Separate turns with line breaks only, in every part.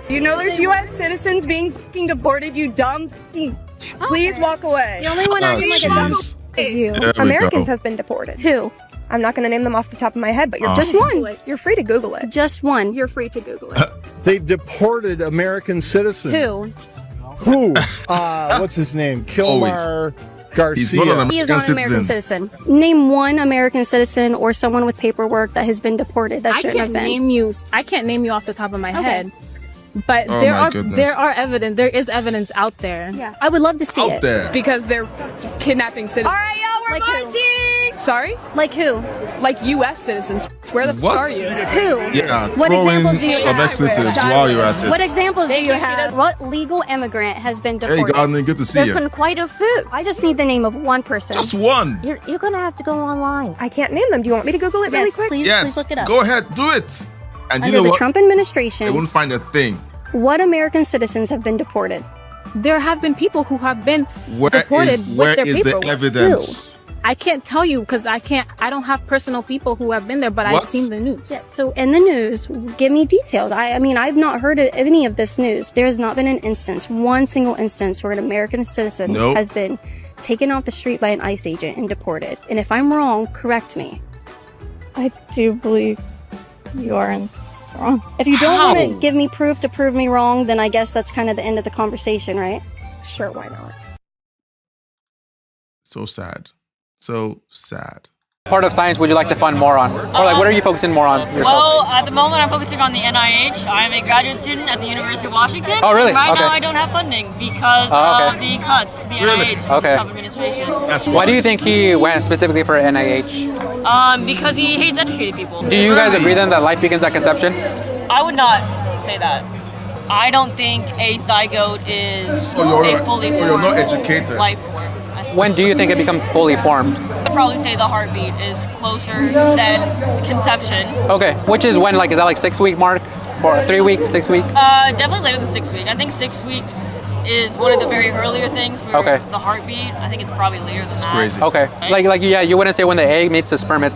You know there's U.S. citizens being fucking deported, you dumb fucking... Please walk away.
The only one acting like a dumb is you.
Americans have been deported.
Who?
I'm not going to name them off the top of my head, but you're
Just one.
You're free to Google it.
Just one.
You're free to Google it.
They've deported American citizens.
Who?
Who? What's his name? Kilmar Garcia.
He's not an
He is not an American citizen. Name one American citizen or someone with paperwork that has been deported that shouldn't have been.
I can't name you off the top of my head. But
Oh
there
my
are
goodness.
there is evidence out there.
Yeah, I would love to see
Out
it.
there.
Because they're kidnapping citizens.
All right, y'all, we're
Like who?
marching!
Sorry?
Like who?
Like U.S. citizens. Where the
What?
fuck are you?
Who?
Yeah,
What
throwing
examples do you
of
have?
expletives while you're at it.
What examples do you have? What legal immigrant has been
Hey,
deported?
Gardner, good to see
There's
you.
been quite a few.
I just need the name of one person.
Just one.
You're gonna have to go online.
I can't name them. Do you want me to Google it really
Yes,
quick?
please,
Yes,
please look it up.
go ahead, do it. And you
Under
know
the
what?
Trump
They
administration,
won't find a thing.
what American citizens have been deported?
There have been people who have been
Where
deported
is
with their
the
paperwork.
evidence?
I can't tell you because I don't have personal people who have been there, but
What?
I've seen the news.
Yeah, so in the news, give me details. I mean, I've not heard of any of this news. There has not been an instance, one single instance, where an American citizen
Nope.
has been taken off the street by an ICE agent and deported. And if I'm wrong, correct me.
I do believe you are wrong.
If you don't
How?
want to give me proof to prove me wrong, then I guess that's kind of the end of the conversation, right?
Sure, why not?
So sad. So sad.
Part of science would you like to fund more on? Or like, what are you focusing more on yourself?
Well, at the moment, I'm focusing on the NIH. I'm a graduate student at the University of Washington.
Oh, really?
And right
Okay.
now, I don't have funding because
Oh, okay.
of the cuts to the
Really?
NIH from
Okay.
the Trump administration.
That's
Why do you think he went specifically for NIH?
Because he hates educated people.
Do you guys agree then that life begins at conception?
I would not say that. I don't think a zygote is
So you're-
a fully
so
formed
you're not educated.
life form.
When do you think it becomes fully formed?
I'd probably say the heartbeat is closer than the conception.
Okay, which is when, like, is that like 6 week mark? For 3 weeks, 6 week?
Definitely later than 6 weeks. I think 6 weeks is one of the very earlier things for
Okay.
the heartbeat. I think it's probably later than
It's
that.
crazy.
Okay, like yeah, you wouldn't say when the egg meets the sperm, it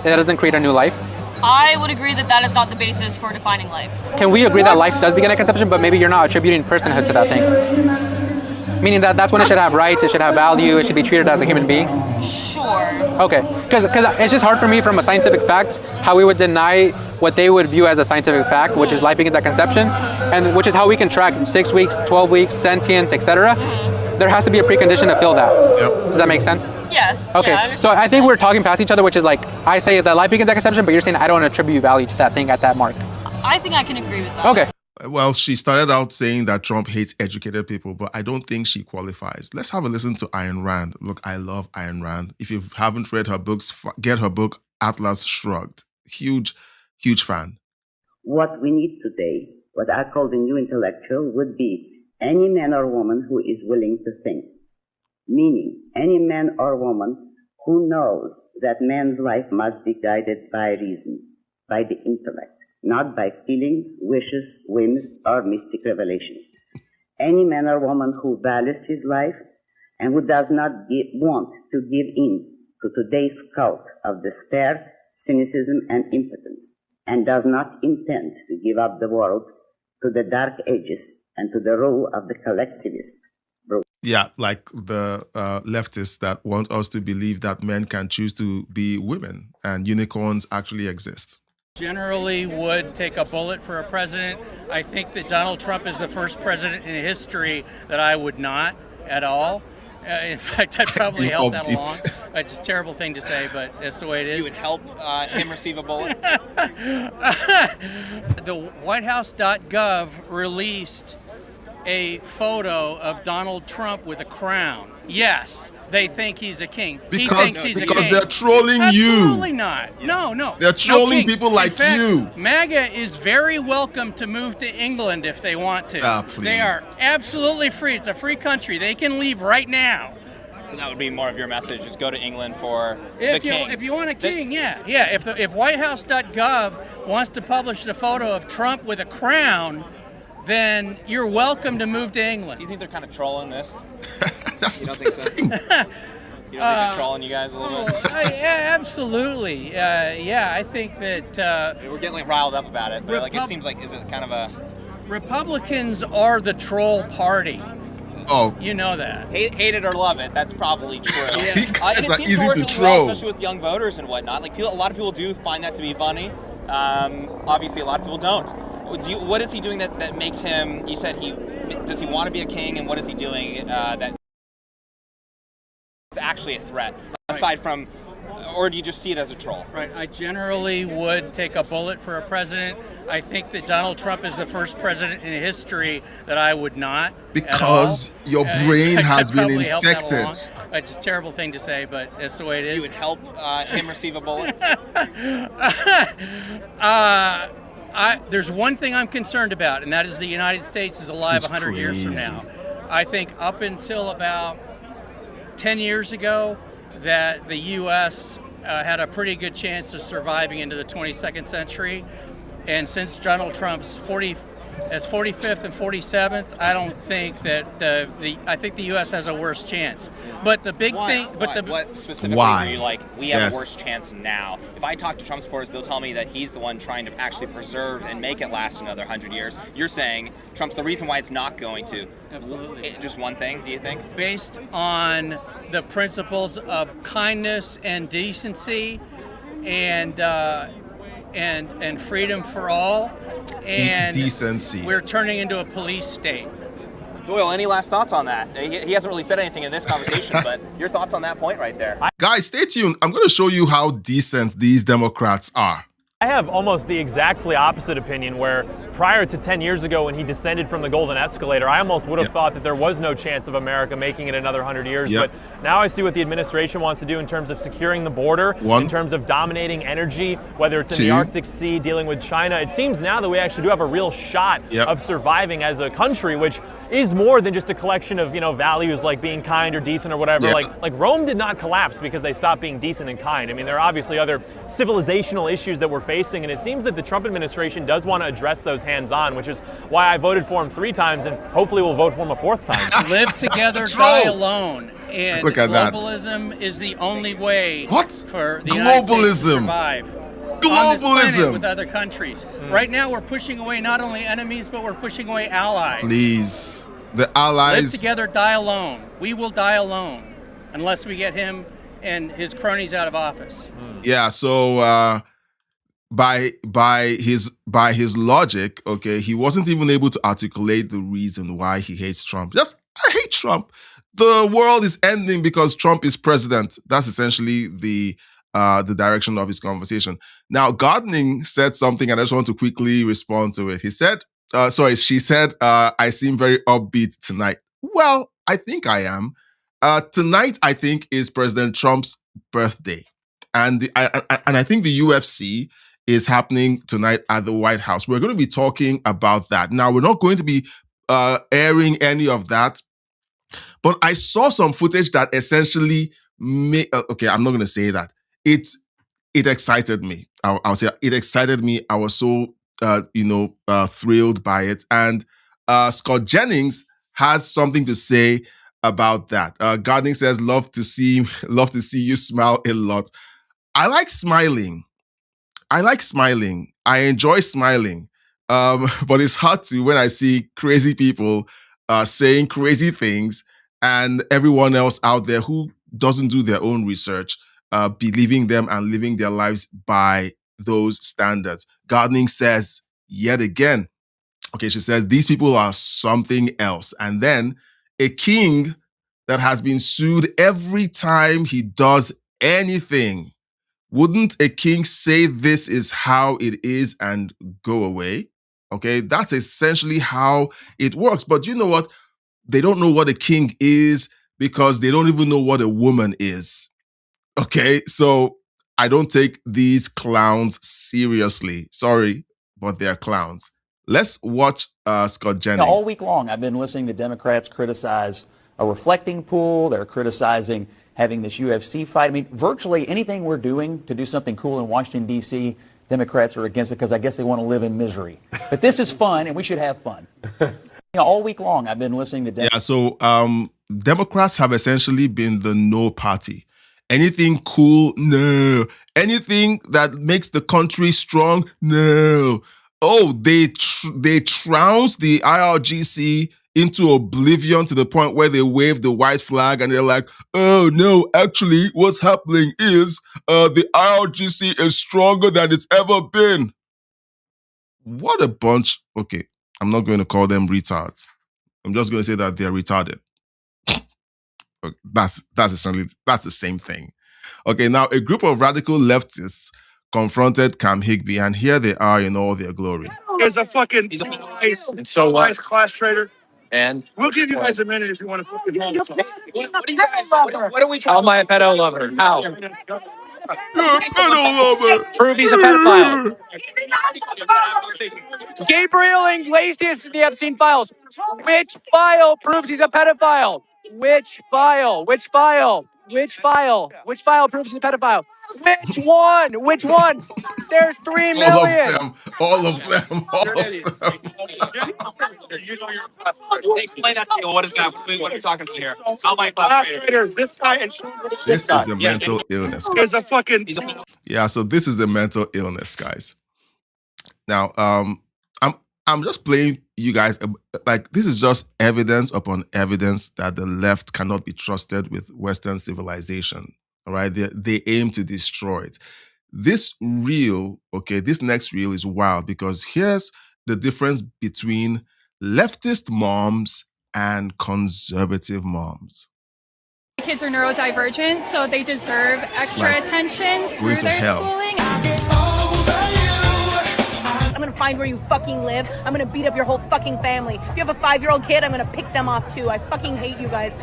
doesn't create a new life?
I would agree that that is not the basis for defining life.
Can we agree that life does begin at conception, but maybe you're not attributing personhood to that thing? Meaning that's when it should have rights, it should have value, it should be treated as a human being?
Sure.
Okay, because it's just hard for me from a scientific fact how we would deny what they would view as a scientific fact, which is life begins at conception, and which is how we can track 6 weeks, 12 weeks, sentience, etc. There has to be a precondition to fill that.
Yep.
Does that make sense?
Yes.
Okay,
Yeah,
so I think we're talking past each other, which is like, I say that life begins at conception, but you're saying I don't attribute value to that thing at that mark.
I think I can agree with that.
Okay.
Well, she started out saying that Trump hates educated people, but I don't think she qualifies. Let's have a listen to Ayn Rand. Look, I love Ayn Rand. If you haven't read her books, get her book, Atlas Shrugged. Huge, huge fan.
What we need today, what I call the new intellectual, would be any man or woman who is willing to think. Meaning, any man or woman who knows that man's life must be guided by reason, by the intellect, not by feelings, wishes, whims, or mystic revelations. Any man or woman who values his life and who does not want to give in to today's cult of despair, cynicism, and impotence, and does not intend to give up the world to the dark ages and to the rule of the collectivist.
Yeah, like the leftists that want us to believe that men can choose to be women and unicorns actually exist.
Generally would take a bullet for a president. I think that Donald Trump is the first president in history that I would not at all. In fact, I'd probably help that along. It's a terrible thing to say, but that's the way it is.
You would help him receive a bullet?
The WhiteHouse.gov released a photo of Donald Trump with a crown. Yes, they think he's a king. He thinks he's a king.
Because they're trolling you.
Absolutely not. No.
They're trolling
kings.
people like
In fact,
you.
MAGA is very welcome to move to England if they want to.
Please.
They are absolutely free. It's a free country. They can leave right now.
So that would be more of your message, just go to England for the king.
If you want a king, yeah. If WhiteHouse.gov wants to publish a photo of Trump with a crown, then you're welcome to move to England.
You think they're kind of trolling this?
That's
you don't think so? You know, they're controlling you guys a little bit?
Yeah, absolutely. Yeah, I think that...
we're getting like riled up about it, but like it seems like, is it kind of a...
Republicans are the troll party.
Oh.
You know that.
Hate it or love it, that's probably true.
It's
it seems
easy
to work
to
really
troll.
well, especially with young voters and whatnot. Like a lot of people do find that to be funny. Obviously, a lot of people don't. What is he doing that makes him? You said does he want to be a king, and what is he doing that is actually a threat aside from, or do you just see it as a troll?
Right. I generally would take a bullet for a president. I think that Donald Trump is the first president in history that I would not.
Because your brain has been infected.
It's a terrible thing to say, but that's the way it is.
You would help him receive a bullet?
There's one thing I'm concerned about, and that is the United States is alive 100 years from now. I think up until about 10 years ago that the U.S. Had a pretty good chance of surviving into the 22nd century. And since Donald Trump's 45th and 47th, I don't think that I think the U.S. has a worse chance. But the big thing,
what specifically were you like? We have a worse chance now. If I talk to Trump supporters, they'll tell me that he's the one trying to actually preserve and make it last another 100 years. You're saying Trump's the reason why it's not going to.
Absolutely.
Just one thing, do you think?
Based on the principles of kindness and decency, and freedom for all, and
decency.
We're turning into a police state.
Doyle, any last thoughts on that? He hasn't really said anything in this conversation, but your thoughts on that point right there.
Guys, stay tuned. I'm going to show you how decent these Democrats are.
I have almost the exactly opposite opinion, where prior to 10 years ago when he descended from the golden escalator, I almost would have thought that there was no chance of America making it another 100 years. But now I see what the administration wants to do in terms of securing the border, in terms of dominating energy, whether it's in the Arctic Sea, dealing with China. It seems now that we actually do have a real shot of surviving as a country, which is more than just a collection of, values like being kind or decent or whatever. Like Rome did not collapse because they stopped being decent and kind. I mean, there are obviously other civilizational issues that we're facing, and it seems that the Trump administration does want to address those hands-on, which is why I voted for him 3 times, and hopefully we'll vote for him a 4th time.
Live together, die alone. And
look at
globalism is the only way for the United States to survive. On this planet with other countries. Right now, we're pushing away not only enemies, but we're pushing away allies.
Please, the allies.
Live together, die alone. We will die alone unless we get him and his cronies out of office.
Yeah. So by his logic, okay, he wasn't even able to articulate the reason why he hates Trump. Just, I hate Trump. The world is ending because Trump is president. That's essentially the direction of his conversation. Now, Gardening said something, and I just want to quickly respond to it. She said, I seem very upbeat tonight. Well, I think I am. Tonight, I think, is President Trump's birthday. And I think the UFC is happening tonight at the White House. We're going to be talking about that. Now, we're not going to be airing any of that, but I saw some footage that essentially okay, I'm not going to say that. It excited me. I'll say it excited me. I was so thrilled by it. And Scott Jennings has something to say about that. Gardening says, love to see you smile a lot. I like smiling. I enjoy smiling. But it's hard to when I see crazy people saying crazy things, and everyone else out there who doesn't do their own research believing them and living their lives by those standards. Gardening says, yet again, okay, she says, these people are something else. And then a king that has been sued every time he does anything. Wouldn't a king say this is how it is and go away? Okay, that's essentially how it works. But you know what? They don't know what a king is because they don't even know what a woman is. Okay, so I don't take these clowns seriously. Sorry, but they're clowns. Let's watch Scott Jennings.
All week long, I've been listening to Democrats criticize a reflecting pool. They're criticizing having this UFC fight. I mean, virtually anything we're doing to do something cool in Washington, D.C., Democrats are against it because I guess they want to live in misery. But this is fun, and we should have fun. All week long, I've been listening to Democrats.
Yeah, so Democrats have essentially been the no party. Anything cool? No. Anything that makes the country strong? No. Oh, they trounced the IRGC into oblivion to the point where they wave the white flag and they're like, oh no, actually what's happening is the IRGC is stronger than it's ever been. What a bunch. Okay, I'm not going to call them retards. I'm just going to say that they're retarded. That's the same thing. Okay, now a group of radical leftists confronted Cam Higby, and here they are in all their glory.
He's a fucking wise class trader. And we'll give you guys a minute if you want to fucking hold us. What do you guys? What are we? How am I a pedo lover? How?
Prove he's a pedophile. Gabriel Iglesias in the Epstein files. Which file proves he's a pedophile? Which file? Which file? Which file? Which file proves he's a pedophile? Which one? Which one? There's 3 million.
All of them.
Explain that to me. What is that? What are you talking about here? How am I a class trader?
This guy and
this is a mental illness.
Is a fucking
yeah. So this is a mental illness, guys. Now, I'm just playing you guys like this is just evidence upon evidence that the left cannot be trusted with Western civilization. All right, they aim to destroy it. This reel, okay, this next reel is wild because here's the difference between leftist moms and conservative moms.
Kids are neurodivergent, so they deserve extra attention through their schooling. I'm gonna find where you fucking live. I'm gonna beat up your whole fucking family. If you have a 5-year-old kid, I'm gonna pick them off too. I fucking hate you guys.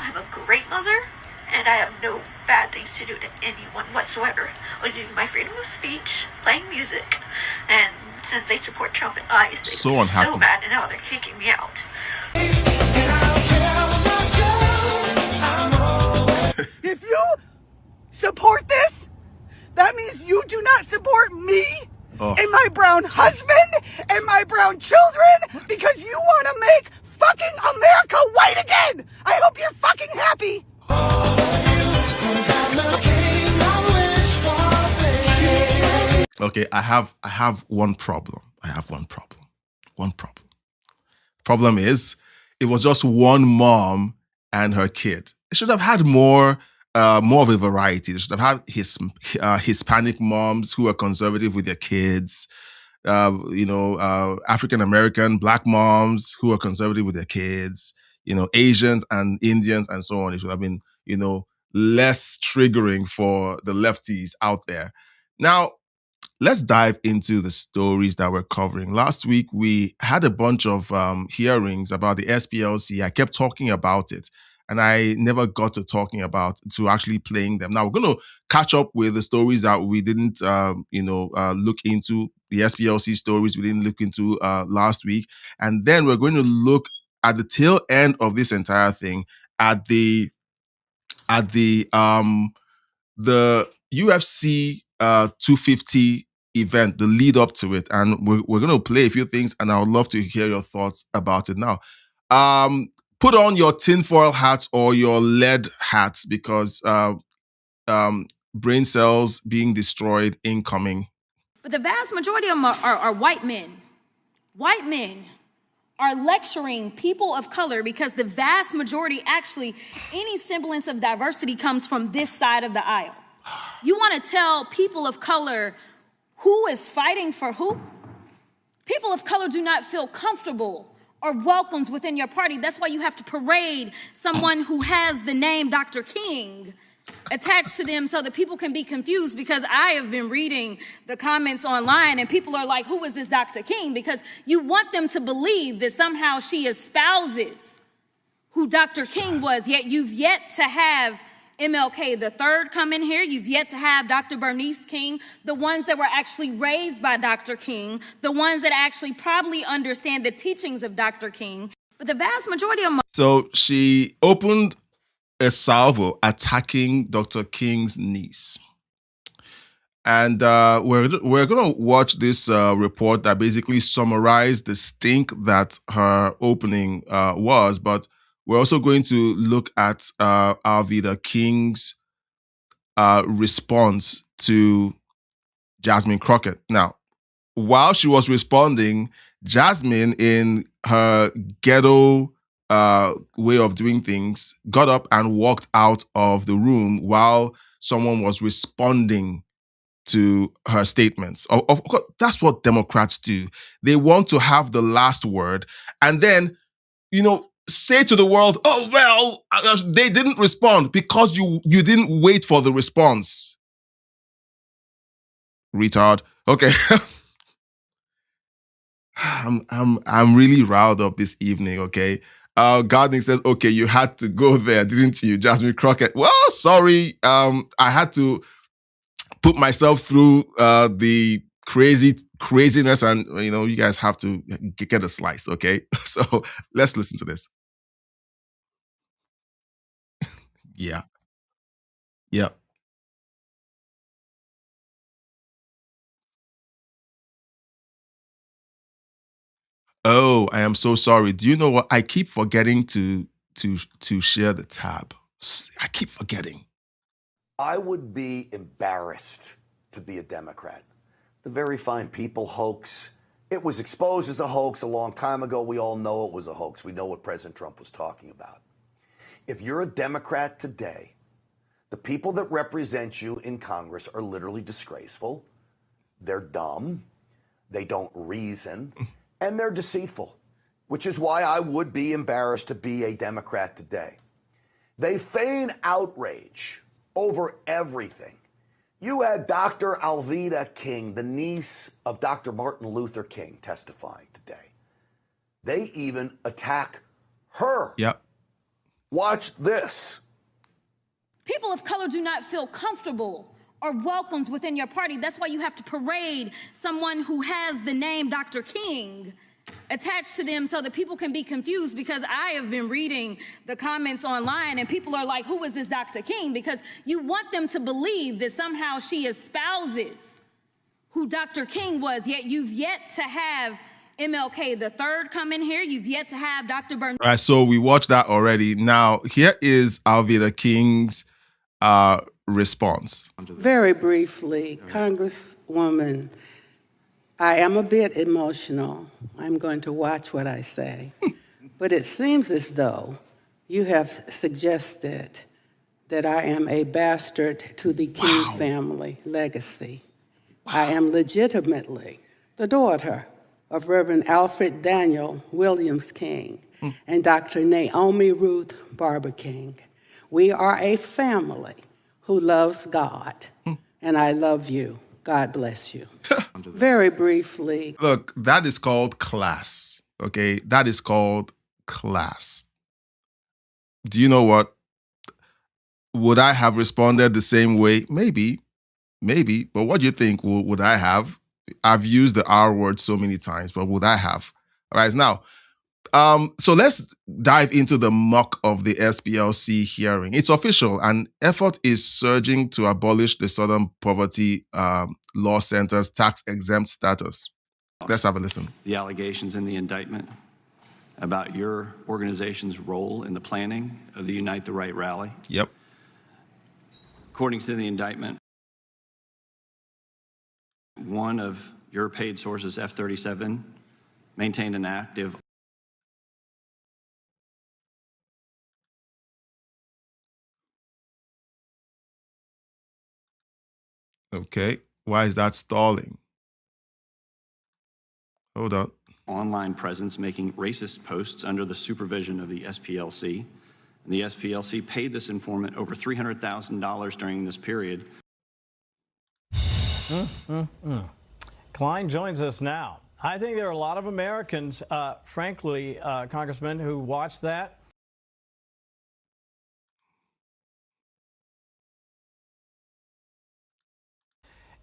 I'm a great mother, and I have no bad things to do to anyone whatsoever. I was using my freedom of speech, playing music, and since they support Trump and ICE,
so
so
unhappy.
bad, and now they're kicking me out.
If you support this, that means you do not support me and my brown husband and my brown children because you want to make fucking America white again. I hope you're fucking happy.
Okay, I have one problem. One problem. Problem is, it was just one mom and her kid. It should have had more of a variety. They should have had Hispanic moms who are conservative with their kids, African American Black moms who are conservative with their kids, Asians and Indians and so on. It should have been, less triggering for the lefties out there. Now, let's dive into the stories that we're covering. Last week, we had a bunch of hearings about the SPLC. I kept talking about it, and I never got to actually playing them. Now, we're going to catch up with the stories that we didn't, look into, the SPLC stories we didn't look into last week. And then we're going to look at the tail end of this entire thing at the UFC 250 event, the lead up to it. And we're going to play a few things, and I would love to hear your thoughts about it now. Put on your tinfoil hats or your lead hats because brain cells being destroyed incoming.
But the vast majority of them are white men. White men are lecturing people of color because the vast majority, actually, any semblance of diversity comes from this side of the aisle. You want to tell people of color who is fighting for who? People of color do not feel comfortable or welcomed within your party. That's why you have to parade someone who has the name Dr. King attached to them so that people can be confused, because I have been reading the comments online and people are like, who is this Dr. King? Because you want them to believe that somehow she espouses who Dr. King was, yet you've yet to have MLK the third come in here. You've yet to have Dr. Bernice King, the ones that were actually raised by Dr. King, the ones that actually probably understand the teachings of Dr. King. But the vast majority of them.
So she opened a salvo attacking Dr. King's niece. And we're going to watch this report that basically summarized the stink that her opening was. But We're also going to look at Alveda King's response to Jasmine Crockett. Now, while she was responding, Jasmine, in her ghetto way of doing things, got up and walked out of the room while someone was responding to her statements. Of course, that's what Democrats do. They want to have the last word and then, say to the world, oh, well, they didn't respond because you didn't wait for the response. Retard. Okay. I'm really riled up this evening, okay? Gardening says, okay, you had to go there, didn't you, Jasmine Crockett? Well, sorry. I had to put myself through the craziness, and you guys have to get a slice, okay? So let's listen to this. Yeah. Yep. Oh, I am so sorry. Do you know what? I keep forgetting to share the tab. I keep forgetting.
I would be embarrassed to be a Democrat. The Very Fine People hoax. It was exposed as a hoax a long time ago. We all know it was a hoax. We know what President Trump was talking about. If you're a Democrat today, the people that represent you in Congress are literally disgraceful. They're dumb. They don't reason. And they're deceitful, which is why I would be embarrassed to be a Democrat today. They feign outrage over everything. You had Dr. Alveda King, the niece of Dr. Martin Luther King, testifying today. They even attack her.
Yep.
Watch this.
People of color do not feel comfortable or welcomed within your party. That's why you have to parade someone who has the name Dr. King attached to them so that people can be confused, because I have been reading the comments online and people are like, who is this Dr. King? Because you want them to believe that somehow she espouses who Dr. King was, yet you've yet to have MLK the third come in here. You've yet to have Dr. Bernard.
All right, so we watched that already. Now, here is Alveda King's response.
Very briefly, Congresswoman, I am a bit emotional. I'm going to watch what I say. But it seems as though you have suggested that I am a bastard to the King family legacy. I am legitimately the daughter of Reverend Alfred Daniel Williams King and Dr. Naomi Ruth Barber King. We are a family who loves God, and I love you. God bless you. Very briefly.
Look, that is called class, okay? That is called class. Do you know what? Would I have responded the same way? Maybe. But what do you think? Would I have? I've used the R word so many times, but would I have? All right, now, so let's dive into the muck of the SPLC hearing. It's official. An effort is surging to abolish the Southern Poverty Law Center's tax-exempt status. Let's have a listen.
The allegations in the indictment about your organization's role in the planning of the Unite the Right rally.
Yep.
According to the indictment, one of your paid sources, F-37, maintained an active
Okay, why is that stalling? Hold on.
online presence making racist posts under the supervision of the SPLC. And the SPLC paid this informant over $300,000 during this period.
Klein joins us now. I think there are a lot of Americans, frankly, Congressman, who watch that.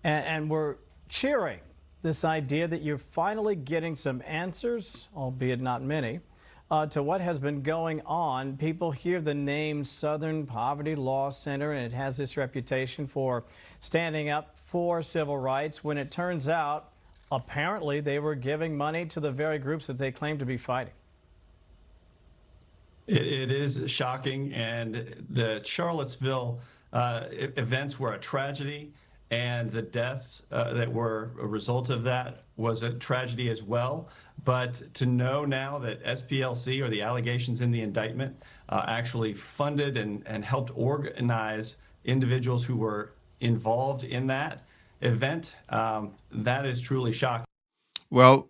And we're cheering this idea that you're finally getting some answers, albeit not many, to what has been going on. People hear the name Southern Poverty Law Center, and it has this reputation for standing up for civil rights, when it turns out, apparently, they were giving money to the very groups that they claim to be fighting.
It is shocking, and the Charlottesville events were a tragedy, and the deaths that were a result of that was a tragedy as well. But to know now that SPLC, or the allegations in the indictment, actually funded and helped organize individuals who were involved in that event, that is truly shocking.
Well,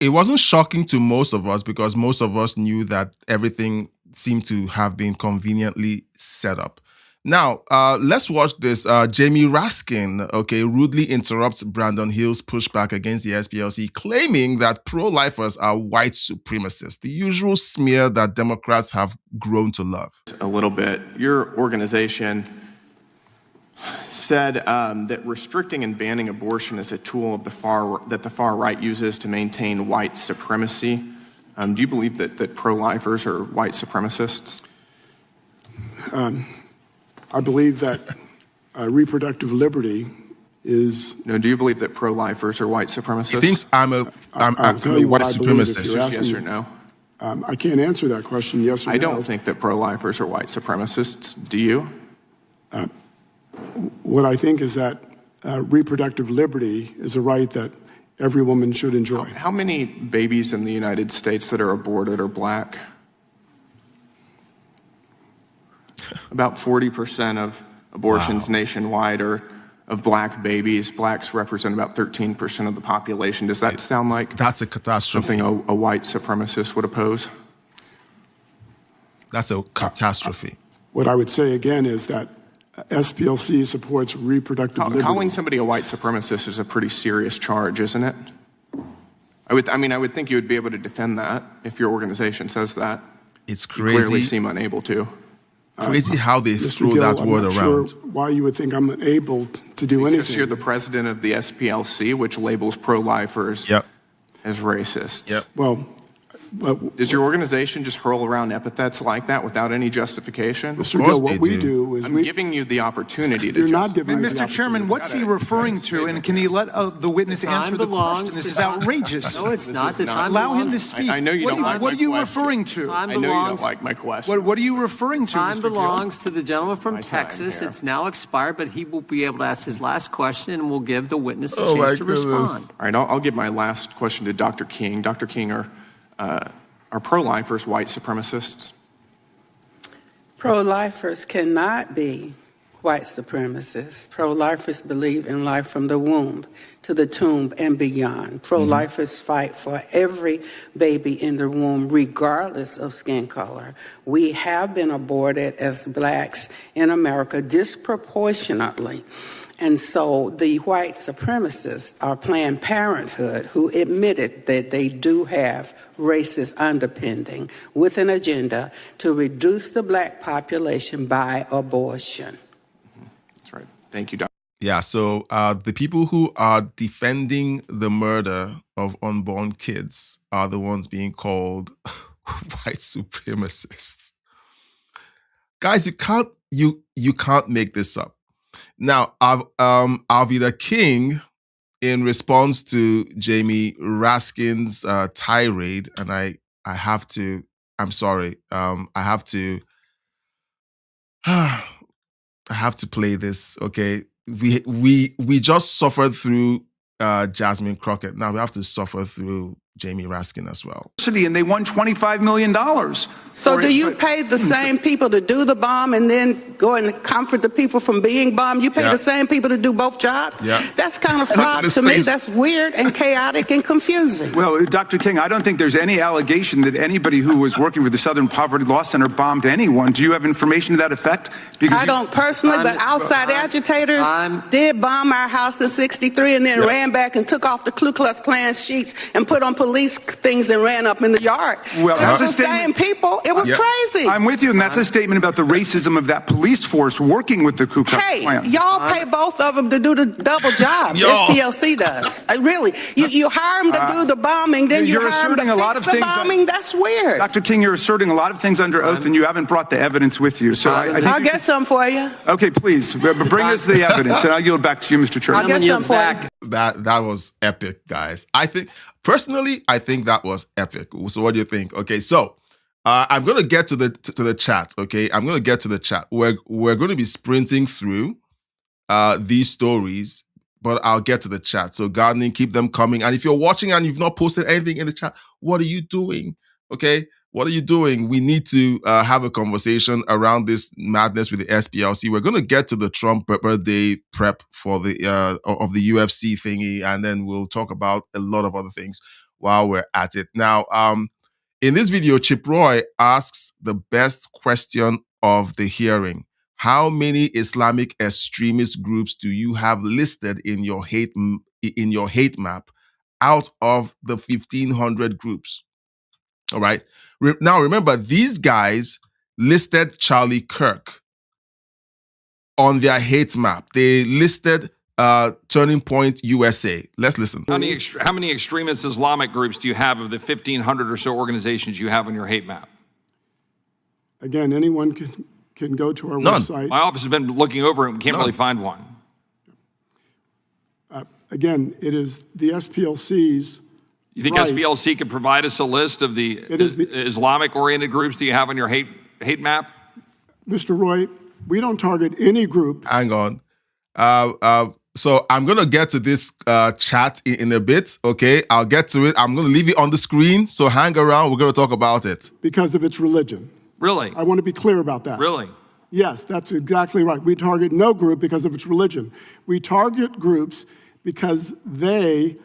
it wasn't shocking to most of us because most of us knew that everything seemed to have been conveniently set up. Now, let's watch this. Jamie Raskin, rudely interrupts Brandon Hill's pushback against the SPLC, claiming that pro-lifers are white supremacists, the usual smear that Democrats have grown to love.
A little bit. Your organization said that restricting and banning abortion is a tool of the far right uses to maintain white supremacy. Do you believe that pro-lifers are white supremacists?
I believe that reproductive liberty is...
No, do you believe that pro-lifers are white supremacists?
He thinks I'm a white supremacist.
Yes or no?
I can't answer that question, yes or no.
I don't think that pro-lifers are white supremacists. Do you?
What I think is that reproductive liberty is a right that every woman should enjoy.
How many babies in the United States that are aborted are black? About 40% of abortions nationwide are of black babies. Blacks represent about 13% of the population. Does that sound like
that's a catastrophe?
Something a white supremacist would oppose?
That's a catastrophe.
What I would say again is that SPLC supports reproductive liberty.
Calling somebody a white supremacist is a pretty serious charge, isn't it? I would think you would be able to defend that if your organization says that.
It's crazy.
You clearly seem unable to.
Crazy how they throw
Gill,
that word
I'm not
around.
Sure why you would think I'm unable to do anything?
Because you're the president of the SPLC, which labels pro-lifers as racist.
Yep.
Well,
does your organization just hurl around epithets like that without any justification?
Mr. Gill, what we do is
I'm giving you the opportunity to
You're not giving me the
Mr. Chairman, what's he referring to? And can he let the witness answer the question? This is outrageous.
No, it's not. The time
Allow him to
belongs-
speak.
I know you don't like
What
my
are you
question.
referring to?
Time
I know you
belongs-
don't like my question.
What are you referring to,
Time
Mr. Gill?
belongs to the gentleman from
My time
Texas.
here.
It's now expired, but he will be able to ask his last question, and we'll give the witness a
Oh, my
chance to
goodness.
respond.
All right, I'll give my last question to Dr. King. Dr. King, are pro-lifers white supremacists?
Pro-lifers cannot be white supremacists. Pro-lifers believe in life from the womb to the tomb and beyond. Pro-lifers fight for every baby in the womb, regardless of skin color. We have been aborted as blacks in America disproportionately. And so the white supremacists are Planned Parenthood, who admitted that they do have racist underpinning with an agenda to reduce the black population by abortion.
That's right. Thank you, Dr.
Yeah, so the people who are defending the murder of unborn kids are the ones being called white supremacists. Guys, you can't make this up. Now, Alveda King, in response to Jamie Raskin's tirade, and I have to play this, okay? We just suffered through Jasmine Crockett. Now we have to suffer through Jamie Raskin as well.
And they won $25 million.
So do you pay the same people to do the bomb and then go and comfort the people from being bombed? You pay the same people to do both jobs?
Yeah.
That's kind of flawed to me. That's weird and chaotic and confusing.
Well, Dr. King, I don't think there's any allegation that anybody who was working for the Southern Poverty Law Center bombed anyone. Do you have information to that effect?
I don't personally, but outside agitators did bomb our house in '63 and then ran back and took off the Ku Klux Klan sheets and put on police things and ran up in the yard.
Well, that's
the same people. It was crazy.
I'm with you, and that's a statement about the racism of that police force working with the Ku Klux Klan.
Y'all pay both of them to do the double job. SPLC does. Really, you hire them to do the bombing, then you hire them to fix the bombing. That's weird.
Dr. King, you're asserting a lot of things under oath, and you haven't brought the evidence with you. So I think
I'll get some for you.
Okay, please bring us the evidence, and I'll yield back to you, Mr. Chairman.
I'll get some for you.
That was epic, guys. I think that was epic. So what do you think? Okay, so I'm going to get to the chat, okay? I'm going to get to the chat. We're going to be sprinting through these stories, but I'll get to the chat. So gardening, keep them coming. And if you're watching and you've not posted anything in the chat, what are you doing? Okay? What are you doing? We need to have a conversation around this madness with the SPLC. We're going to get to the Trump birthday prep for the of the UFC thingy, and then we'll talk about a lot of other things while we're at it. Now, in this video, Chip Roy asks the best question of the hearing. How many Islamic extremist groups do you have listed in your hate map out of the 1,500 groups? All right. Now, remember, these guys listed Charlie Kirk on their hate map. They listed Turning Point USA. Let's listen.
How many extremist Islamic groups do you have of the 1,500 or so organizations you have on your hate map?
Again, anyone can go to our website.
My office has been looking over it and can't really find one.
Again, it is the SPLC's.
You think SPLC could provide us a list of the Islamic-oriented groups that you have on your hate map?
Mr. Roy, we don't target any group.
Hang on. So I'm going to get to this chat in a bit, okay? I'll get to it. I'm going to leave it on the screen, so hang around. We're going to talk about it.
Because of its religion.
Really?
I want to be clear about that.
Really?
Yes, that's exactly right. We target no group because of its religion. We target groups because they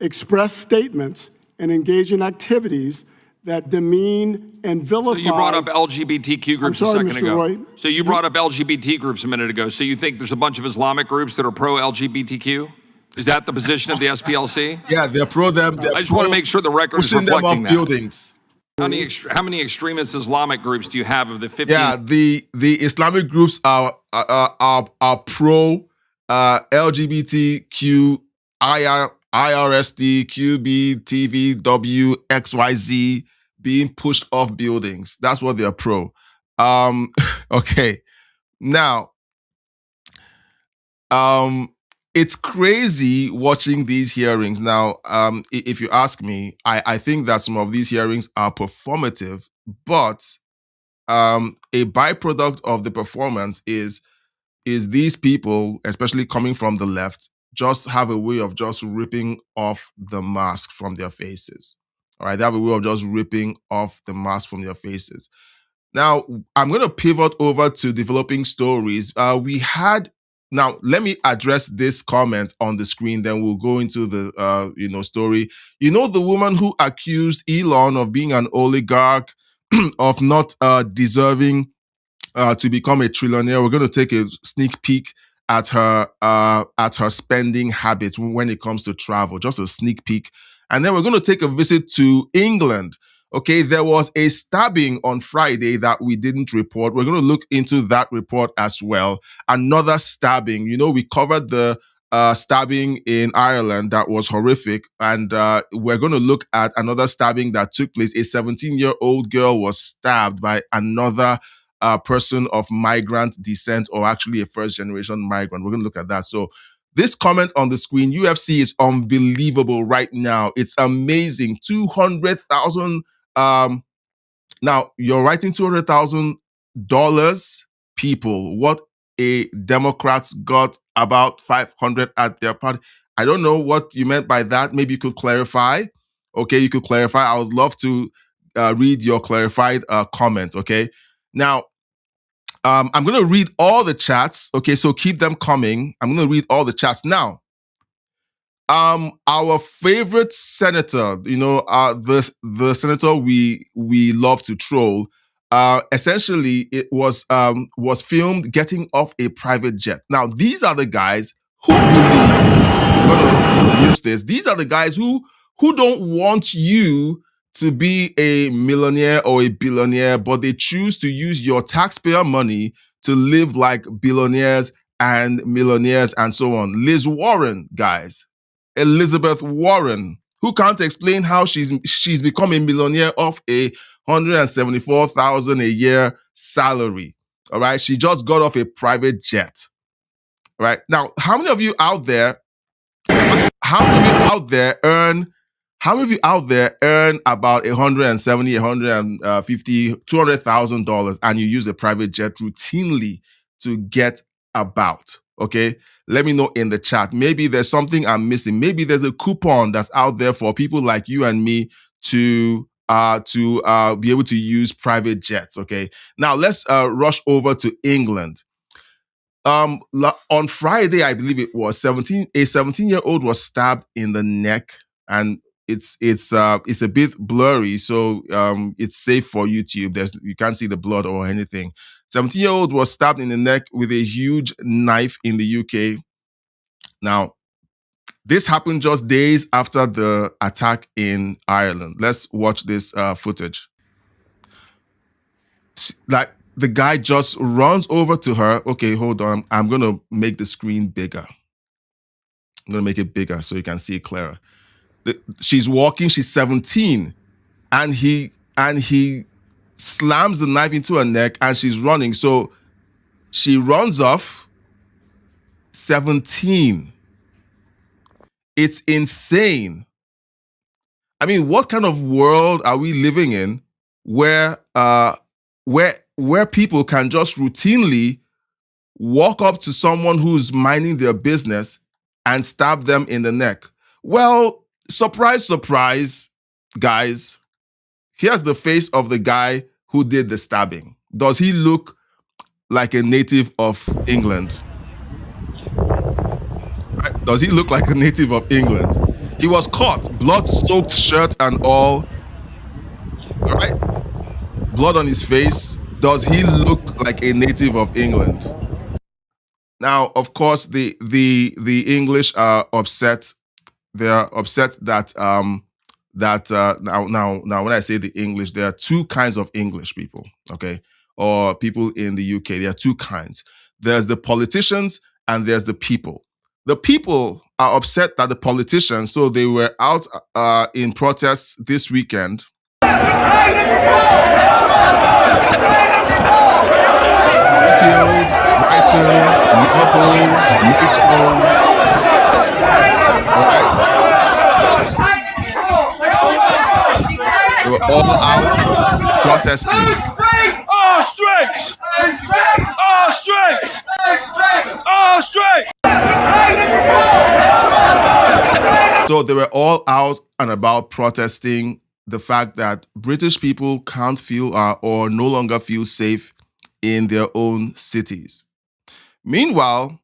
express statements and engage in activities that demean and vilify.
So you brought up LGBTQ groups a second ago.
Roy.
So you brought up LGBT groups a minute ago. So you think there's a bunch of Islamic groups that are pro-LGBTQ? Is that the position of the SPLC?
Yeah, they're pro them.
I just want to make sure the record is reflecting that.
Buildings.
How many extremist Islamic groups do you have of the 15?
Yeah, the Islamic groups are pro LGBTQ, IRSD, QB, TVW, XYZ being pushed off buildings. That's what they're pro. Okay. Now, it's crazy watching these hearings. Now, if you ask me, I think that some of these hearings are performative, but a byproduct of the performance is these people, especially coming from the left, just have a way of just ripping off the mask from their faces. All right, they have a way of just ripping off the mask from their faces. Now, I'm going to pivot over to developing stories. Now, let me address this comment on the screen, then we'll go into the story. You know, the woman who accused Elon of being an oligarch, of not deserving to become a trillionaire. We're going to take a sneak peek at her spending habits when it comes to travel, just a sneak peek. And then we're going to take a visit to England. Okay, there was a stabbing on Friday that we didn't report. We're going to look into that report as well. Another stabbing. You know, we covered the stabbing in Ireland that was horrific. And we're going to look at another stabbing that took place. A 17-year-old girl was stabbed by another person of migrant descent, or actually a first-generation migrant. We're going to look at that. So this comment on the screen, UFC is unbelievable right now. It's amazing. 200,000. Now, you're writing $200,000, people. What a Democrats got about 500 at their party. I don't know what you meant by that. Maybe you could clarify. Okay, you could clarify. I would love to read your clarified comment, okay? Now, I'm going to read all the chats. Okay, so keep them coming. I'm going to read all the chats. Now, our favorite senator, the senator we love to troll, essentially it was filmed getting off a private jet. Now, these are the guys who use this. These are the guys who don't want you to be a millionaire or a billionaire, but they choose to use your taxpayer money to live like billionaires and millionaires and so on. Liz Warren, guys. Elizabeth Warren, who can't explain how she's become a millionaire off a $174,000 a year salary. All right, she just got off a private jet. All right, now how many of you out there earn How many of you out there earn about $170, $150, $200,000 and you use a private jet routinely to get about? Okay, let me know in the chat. Maybe there's something I'm missing. Maybe there's a coupon that's out there for people like you and me to be able to use private jets. Okay, now let's rush over to England. On Friday, I believe it was, a 17-year-old was stabbed in the neck, and it's a bit blurry, so it's safe for YouTube. You can't see the blood or anything. 17-year-old was stabbed in the neck with a huge knife in the UK. Now, this happened just days after the attack in Ireland. Let's watch this footage. Like, the guy just runs over to her. Okay, hold on. I'm going to make the screen bigger. I'm going to make it bigger so you can see it clearer. She's walking. She's 17. And he slams the knife into her neck and she's running. So she runs off. 17. It's insane. I mean, what kind of world are we living in where people can just routinely walk up to someone who's minding their business and stab them in the neck? Well, surprise, surprise, guys. Here's the face of the guy who did the stabbing. Does he look like a native of England? Right? Does he look like a native of England? He was caught, blood-soaked shirt and all. All right? Blood on his face. Does he look like a native of England? Now, of course, the English are upset. They are upset that now when I say the English, there are two kinds of English people, okay, or people in the UK. There are two kinds. There's the politicians and there's the people. The people are upset that the politicians, so they were out in protests this weekend. Sheffield, Brighton, Liverpool, Maidstone. Right. They were all out protesting.
All strikes! All strikes! All strikes!
So they were all out and about protesting the fact that British people can't feel or no longer feel safe in their own cities. Meanwhile,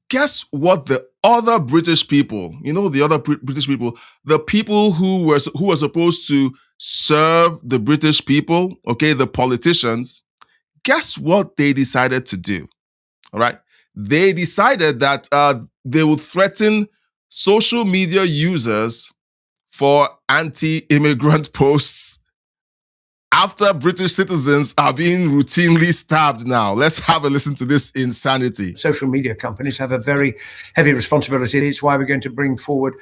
guess what the other British people, the people who were supposed to serve the British people, okay, the politicians, guess what they decided to do? All right. They decided that they would threaten social media users for anti-immigrant posts after British citizens are being routinely stabbed now. Let's have a listen to this insanity.
Social media companies have a very heavy responsibility. It's why we're going to bring forward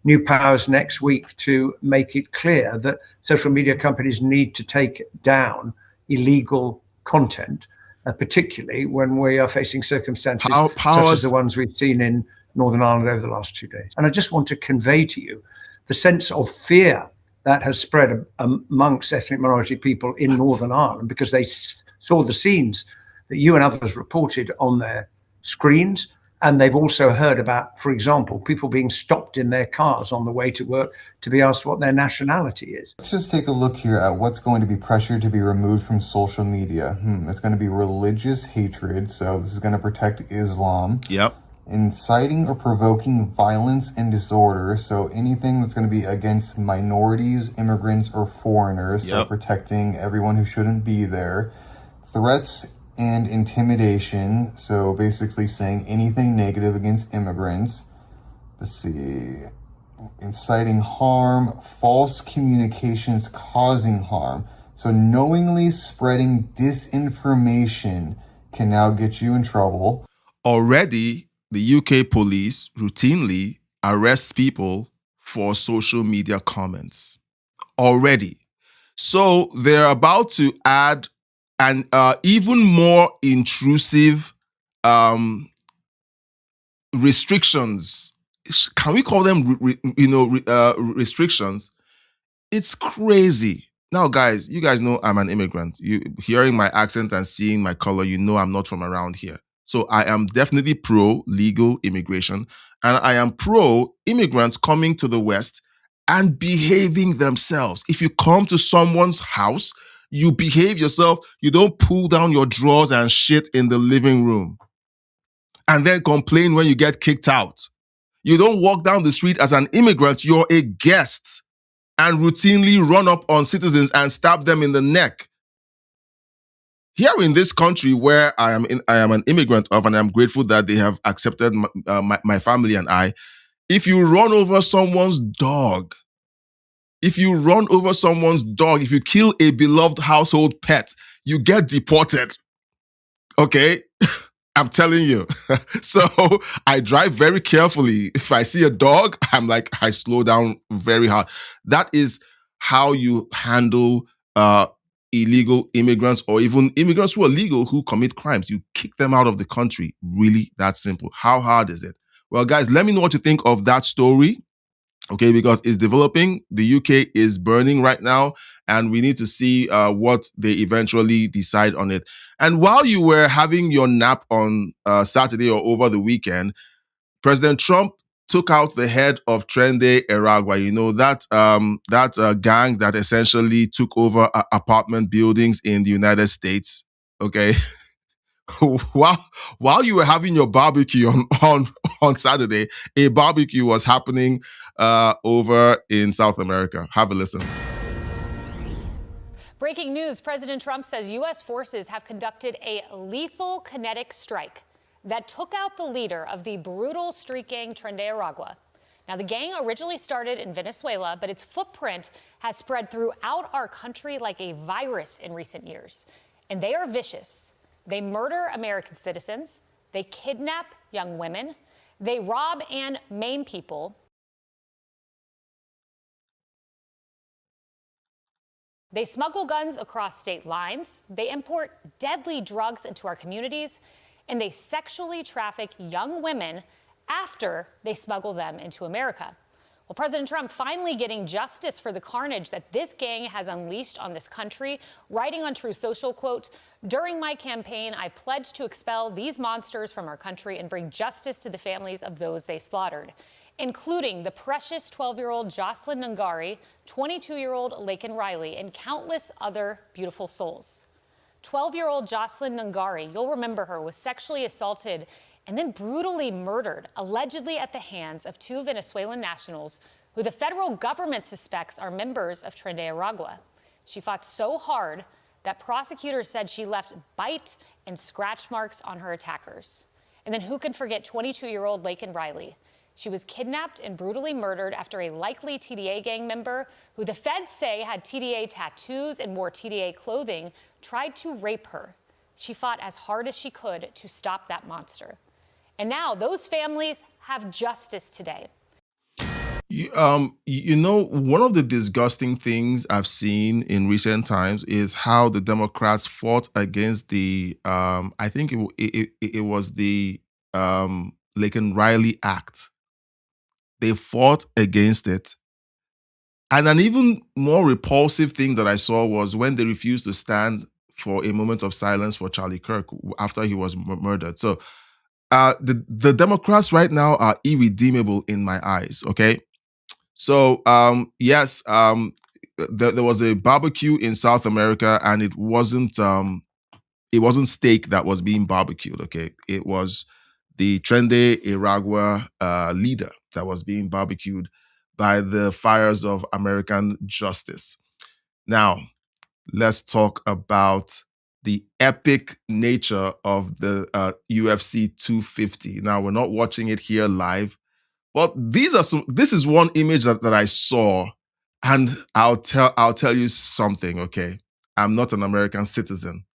new powers next week to make it clear that social media companies need to take down illegal content, particularly when we are facing circumstances such as the ones we've seen in Northern Ireland over the last 2 days. And I just want to convey to you the sense of fear that has spread amongst ethnic minority people in Northern Ireland because they saw the scenes that you and others reported on their screens. And they've also heard about, for example, people being stopped in their cars on the way to work to be asked what their nationality is.
Let's just take a look here at what's going to be pressured to be removed from social media. It's going to be religious hatred. So this is going to protect Islam.
Yep.
Inciting or provoking violence and disorder. So anything that's going to be against minorities, immigrants, or foreigners. So protecting everyone who shouldn't be there. Threats and intimidation. So basically saying anything negative against immigrants. Let's see. Inciting harm, false communications causing harm. So knowingly spreading disinformation can now get you in trouble.
Already, the UK police routinely arrest people for social media comments. Already. So they're about to add an even more intrusive restrictions Can we call them, restrictions? It's crazy. Now, guys, you guys know I'm an immigrant. You hearing my accent and seeing my color, you know I'm not from around here. So I am definitely pro legal immigration, and I am pro immigrants coming to the West and behaving themselves. If you come to someone's house, you behave yourself. You don't pull down your drawers and shit in the living room and then complain when you get kicked out. You don't walk down the street as an immigrant. You're a guest and routinely run up on citizens and stab them in the neck. Here in this country where I am an immigrant of, and I'm grateful that they have accepted my family and I, if you run over someone's dog, if you kill a beloved household pet, you get deported. Okay? I'm telling you. So I drive very carefully. If I see a dog, I slow down very hard. That is how you handle illegal immigrants, or even immigrants who are legal who commit crimes. You kick them out of the country. Really that simple. How hard is it? Well, guys, let me know what you think of that story. Okay, because it's developing. The UK is burning right now, and we need to see what they eventually decide on it. And while you were having your nap on Saturday or over the weekend, President Trump took out the head of Trende Aragua. You know, that gang that essentially took over apartment buildings in the United States. Okay. While you were having your barbecue on Saturday, a barbecue was happening over in South America. Have a listen.
Breaking news, President Trump says U.S. forces have conducted a lethal kinetic strike that took out the leader of the brutal street gang Trende Aragua. Now, the gang originally started in Venezuela, but its footprint has spread throughout our country like a virus in recent years. And they are vicious. They murder American citizens. They kidnap young women. They rob and maim people. They smuggle guns across state lines. They import deadly drugs into our communities. And they sexually traffic young women after they smuggle them into America. Well, President Trump finally getting justice for the carnage that this gang has unleashed on this country, writing on Truth Social, quote, "During my campaign, I pledged to expel these monsters from our country and bring justice to the families of those they slaughtered, including the precious 12-year-old Jocelyn Nungari, 22-year-old Laken Riley, and countless other beautiful souls." 12-year-old Jocelyn Nungari, you'll remember her, was sexually assaulted and then brutally murdered, allegedly at the hands of two Venezuelan nationals who the federal government suspects are members of Trende Aragua. She fought so hard that prosecutors said she left bite and scratch marks on her attackers. And then who can forget 22-year-old Laken Riley? She was kidnapped and brutally murdered after a likely TDA gang member, who the feds say had TDA tattoos and wore TDA clothing, tried to rape her. She fought as hard as she could to stop that monster. And now those families have justice today.
You know, one of the disgusting things I've seen in recent times is how the Democrats fought against the, I think it was the Laken Riley Act. They fought against it. And an even more repulsive thing that I saw was when they refused to stand for a moment of silence for Charlie Kirk after he was murdered. So the Democrats right now are irredeemable in my eyes, okay? So, yes, there was a barbecue in South America, and it wasn't steak that was being barbecued, okay? It was the Trende Aragua leader that was being barbecued by the fires of American justice. Now, let's talk about the epic nature of the UFC 250. Now, we're not watching it here live, but this is one image that I saw, and I'll tell you something, okay? I'm not an American citizen,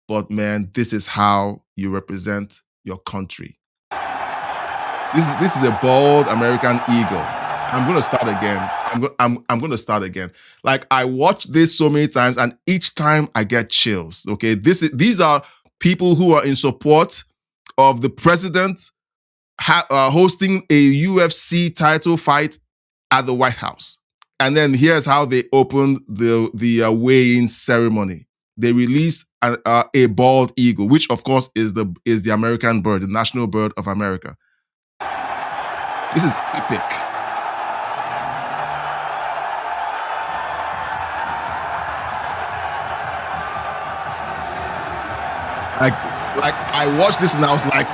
but man, this is how you represent your country. This is a bald American eagle. I'm going to start again. I'm going to start again. Like, I watched this so many times, and each time I get chills. Okay, these are people who are in support of the president hosting a UFC title fight at the White House. And then here's how they opened the weigh-in ceremony. They released a bald eagle, which of course is the American bird, the national bird of America. This is epic. Like I watched this and I was like,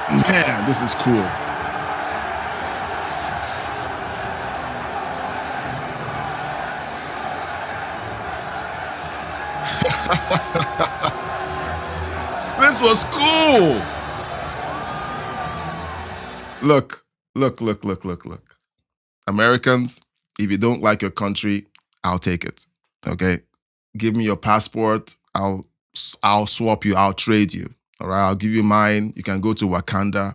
man, this is cool. This was cool. Look. Americans, if you don't like your country, I'll take it. Okay? Give me your passport. I'll swap you. I'll trade you. All right? I'll give you mine. You can go to Wakanda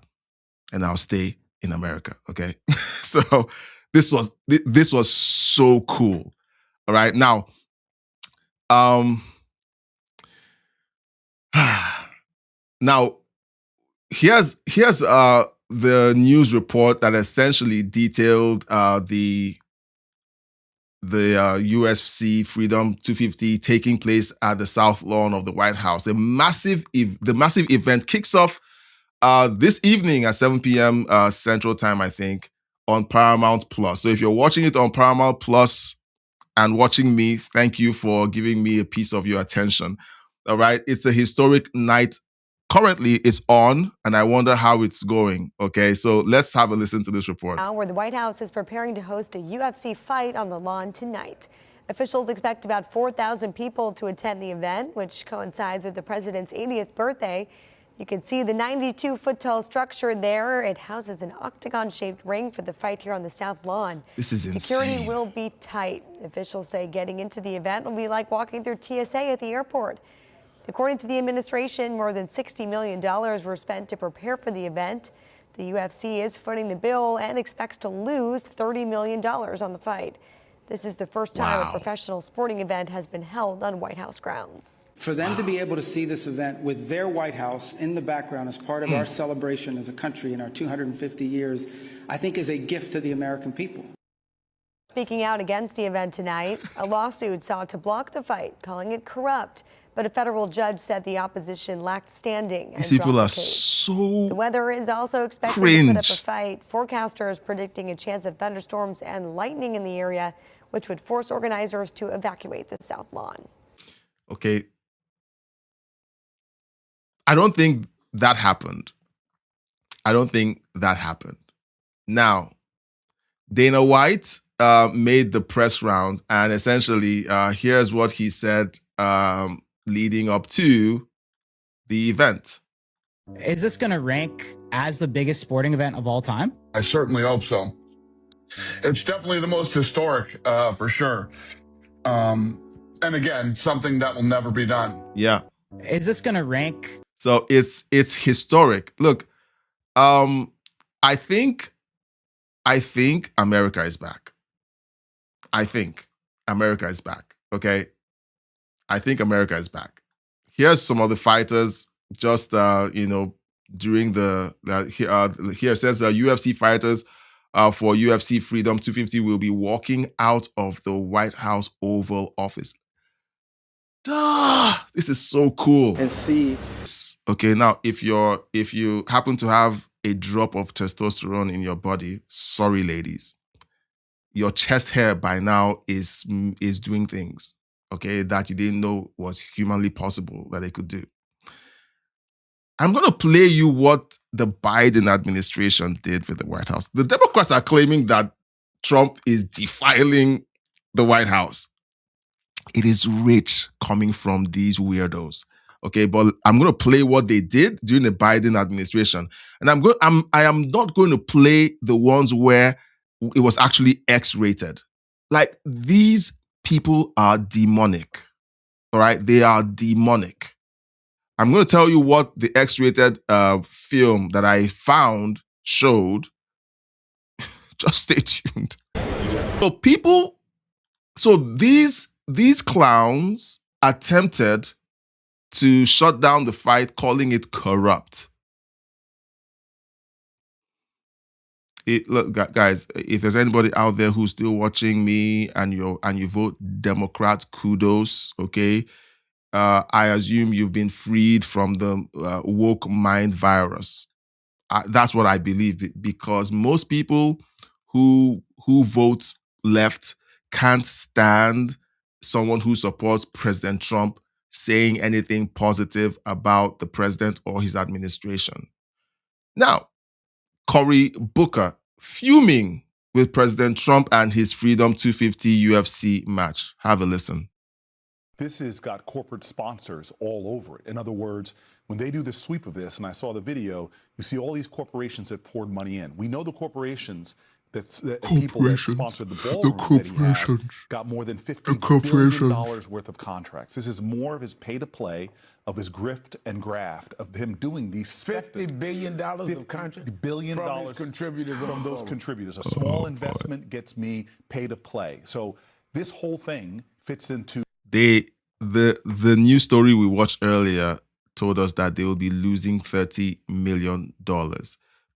and I'll stay in America. Okay? So this was so cool. All right? Now, now here's the news report that essentially detailed the UFC Freedom 250 taking place at the South Lawn of the White House. The massive event kicks off this evening at 7 p.m. Central Time, I think, on Paramount Plus. So if you're watching it on Paramount Plus and watching me, thank you for giving me a piece of your attention. All right, it's a historic night. Currently, it's on, and I wonder how it's going. Okay, so let's have a listen to this report.
Now, where the White House is preparing to host a UFC fight on the lawn tonight. Officials expect about 4,000 people to attend the event, which coincides with the president's 80th birthday. You can see the 92-foot-tall structure there. It houses an octagon-shaped ring for the fight here on the South Lawn.
This is
Security
insane.
will be tight. Officials say getting into the event will be like walking through TSA at the airport. According to the administration, more than $60 million were spent to prepare for the event. The UFC is footing the bill and expects to lose $30 million on the fight. This is the first time a professional sporting event has been held on White House grounds.
For them to be able to see this event with their White House in the background as part of our celebration as a country in our 250 years, I think is a gift to the American people.
Speaking out against the event tonight, a lawsuit sought to block the fight, calling it corrupt. But a federal judge said the opposition lacked standing.
These people are so
The weather is also expected
cringe.
to put up a fight. Forecasters predicting a chance of thunderstorms and lightning in the area, which would force organizers to evacuate the South Lawn.
Okay. I don't think that happened. Now, Dana White made the press rounds, and essentially, here's what he said leading up to the event.
Is this going to rank as the biggest sporting event of all time?
I certainly hope so. It's definitely the most historic, for sure. And again, something that will never be done.
Yeah.
Is this going to rank?
So it's historic. Look, I think America is back. Okay. I think America is back. Here's some of the fighters just, during here it says UFC fighters for UFC Freedom 250 will be walking out of the White House Oval Office. Duh! This is so cool.
And see.
Okay, now if you happen to have a drop of testosterone in your body, sorry ladies, your chest hair by now is doing things. Okay, that you didn't know was humanly possible that they could do. I'm going to play you what the Biden administration did with the White House. The Democrats are claiming that Trump is defiling the White House. It is rich coming from these weirdos. Okay, but I'm going to play what they did during the Biden administration. And I am not going to play the ones where it was actually X-rated. Like, these people are demonic. All right? They are demonic. I'm going to tell you what the X-rated film that I found showed. Just stay tuned. So these clowns attempted to shut down the fight, calling it corrupt. Look, guys, if there's anybody out there who's still watching me and you vote Democrat, kudos, okay? I assume you've been freed from the woke mind virus. That's what I believe, because most people who vote left can't stand someone who supports President Trump saying anything positive about the president or his administration. Now, Cory Booker fuming with President Trump and his Freedom 250 UFC match. Have a listen.
This has got corporate sponsors all over it. In other words, when they do the sweep of this, and I saw the video, you see all these corporations that poured money in. We know the corporations that people that sponsored the ballroom that he had got more than $50 billion worth of contracts. This is more of his pay-to-play, of his grift and graft, of him doing these
$50 billion of contracts from his contributors,
from those contributors. A small investment gets me pay-to-play. So this whole thing fits into
the news story we watched earlier told us that they will be losing $30 million.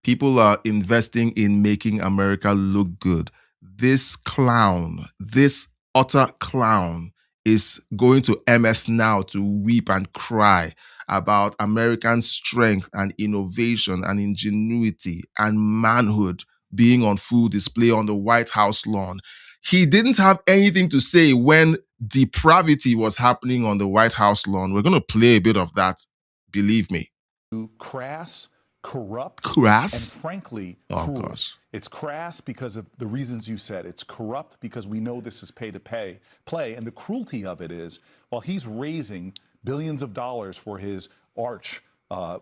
People are investing in making America look good. This clown, this utter clown, is going to MS Now to weep and cry about American strength and innovation and ingenuity and manhood being on full display on the White House lawn. He didn't have anything to say when depravity was happening on the White House lawn. We're going to play a bit of that, believe me.
Crass, corrupt,
and
frankly, cruel. It's crass because of the reasons you said. It's corrupt because we know this is play, and the cruelty of it is, while he's raising billions of dollars for his arch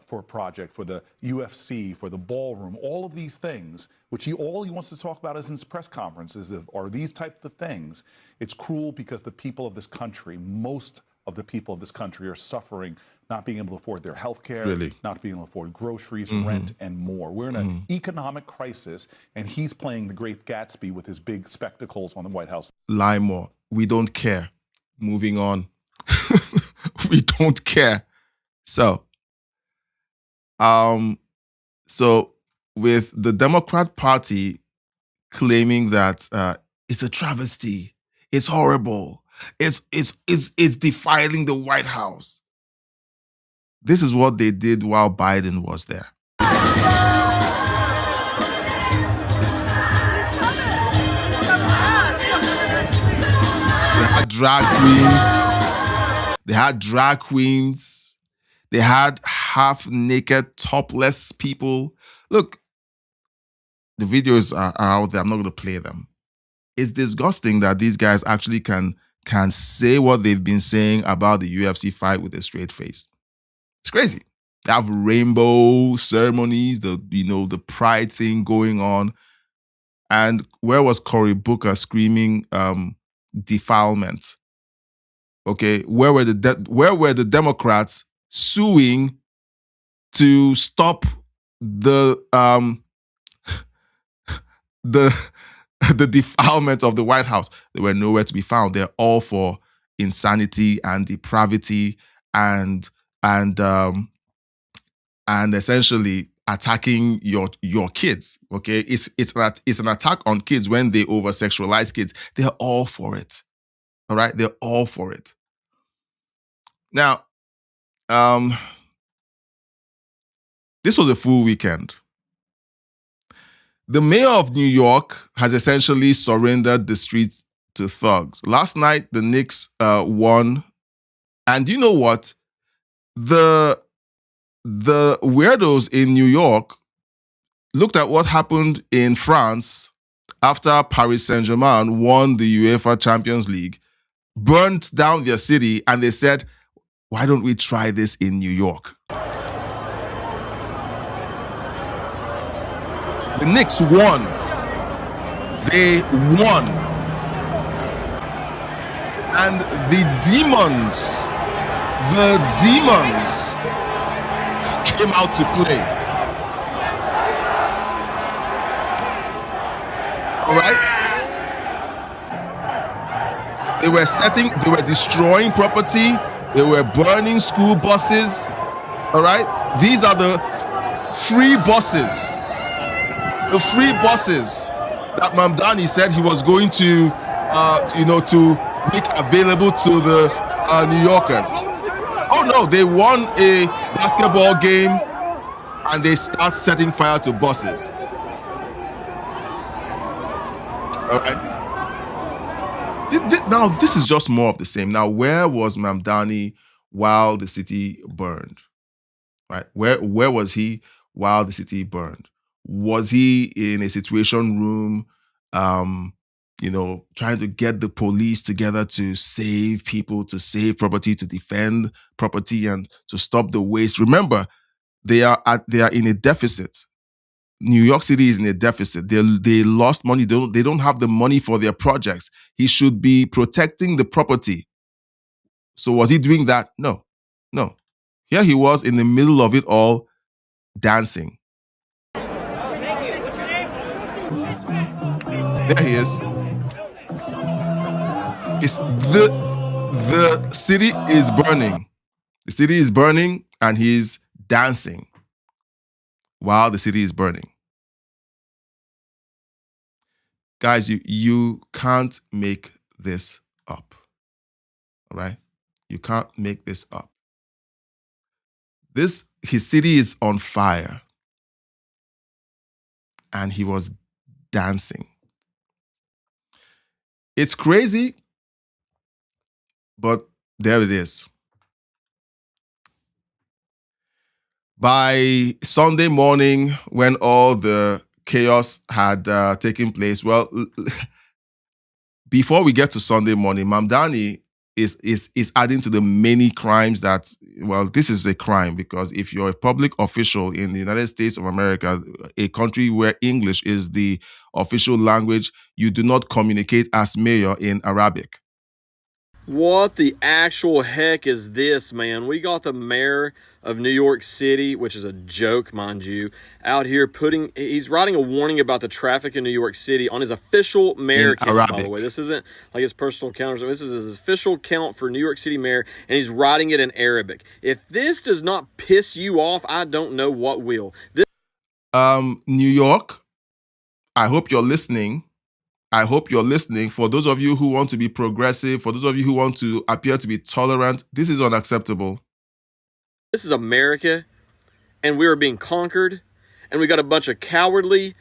for project, for the UFC, for the ballroom, all of these things, which all he wants to talk about is in his press conferences, are these types of things. It's cruel because the people of this country, most of the people of this country, are suffering, not being able to afford their health care, not being able to afford groceries, rent, and more. We're in an economic crisis, and he's playing the Great Gatsby with his big spectacles on the White House.
Lie more. We don't care. Moving on. We don't care. So with the Democrat Party claiming that it's a travesty, it's horrible, it's defiling the White House. This is what they did while Biden was there. They had drag queens. They had half-naked, topless people. Look, the videos are out there. I'm not going to play them. It's disgusting that these guys actually can say what they've been saying about the UFC fight with a straight face. It's crazy. They have rainbow ceremonies, the pride thing going on. And where was Cory Booker screaming defilement? Okay, where were the Democrats suing to stop the defilement of the White House? They were nowhere to be found. They're all for insanity and depravity and essentially attacking your kids. Okay, it's an attack on kids when they over sexualize kids. They're all for it. All right, they're all for it. Now, this was a full weekend. The mayor of New York has essentially surrendered the streets to thugs. Last night, the Knicks won. And you know what? The weirdos in New York looked at what happened in France after Paris Saint-Germain won the UEFA Champions League, burnt down their city, and they said, why don't we try this in New York? The Knicks won. They won. And the demons came out to play. All right? They were destroying property. They were burning school buses. All right? These are the free buses. the free buses that Mamdani said he was going to, to make available to the New Yorkers. Oh no, they won a basketball game and they start setting fire to buses. All right. Now, this is just more of the same. Now, where was Mamdani while the city burned? Right? Where was he while the city burned? Was he in a situation room, trying to get the police together to save people, to save property, to defend property, and to stop the waste? Remember, they are in a deficit. New York City is in a deficit. They lost money. They don't have the money for their projects. He should be protecting the property. So was he doing that? No. Here he was in the middle of it all, dancing. There he is. The city is burning. The city is burning and he's dancing while the city is burning. Guys, you can't make this up. All right? You can't make this up. His city is on fire. And he was dancing. It's crazy, but there it is. By Sunday morning, when all the chaos had taken place, well, before we get to Sunday morning, Mamdani is adding to the many crimes that, well, this is a crime because if you're a public official in the United States of America, a country where English is the official language, you do not communicate as mayor in Arabic.
What the actual heck is this, man? We got the mayor of New York City, which is a joke, mind you, out here he's writing a warning about the traffic in New York City on his official mayor account, by the way. This isn't like his personal account. This is his official account for New York City mayor, and he's writing it in Arabic. If this does not piss you off, I don't know what will.
New York, I hope you're listening. I hope you're listening. For those of you who want to be progressive, for those of you who want to appear to be tolerant, this is unacceptable.
This is America, and we are being conquered, and we got a bunch of cowardly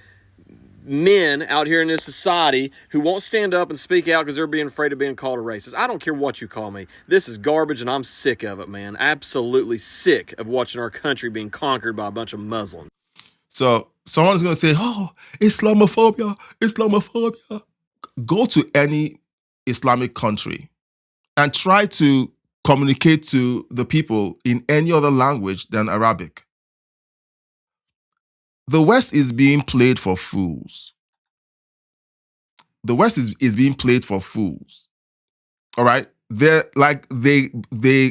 men out here in this society who won't stand up and speak out because they're being afraid of being called a racist. I don't care what you call me. This is garbage, and I'm sick of it, man. Absolutely sick of watching our country being conquered by a bunch of Muslims.
So someone's going to say, oh, Islamophobia. Go to any Islamic country and try to communicate to the people in any other language than Arabic. The West is being played for fools. The West is being played for fools. All right? They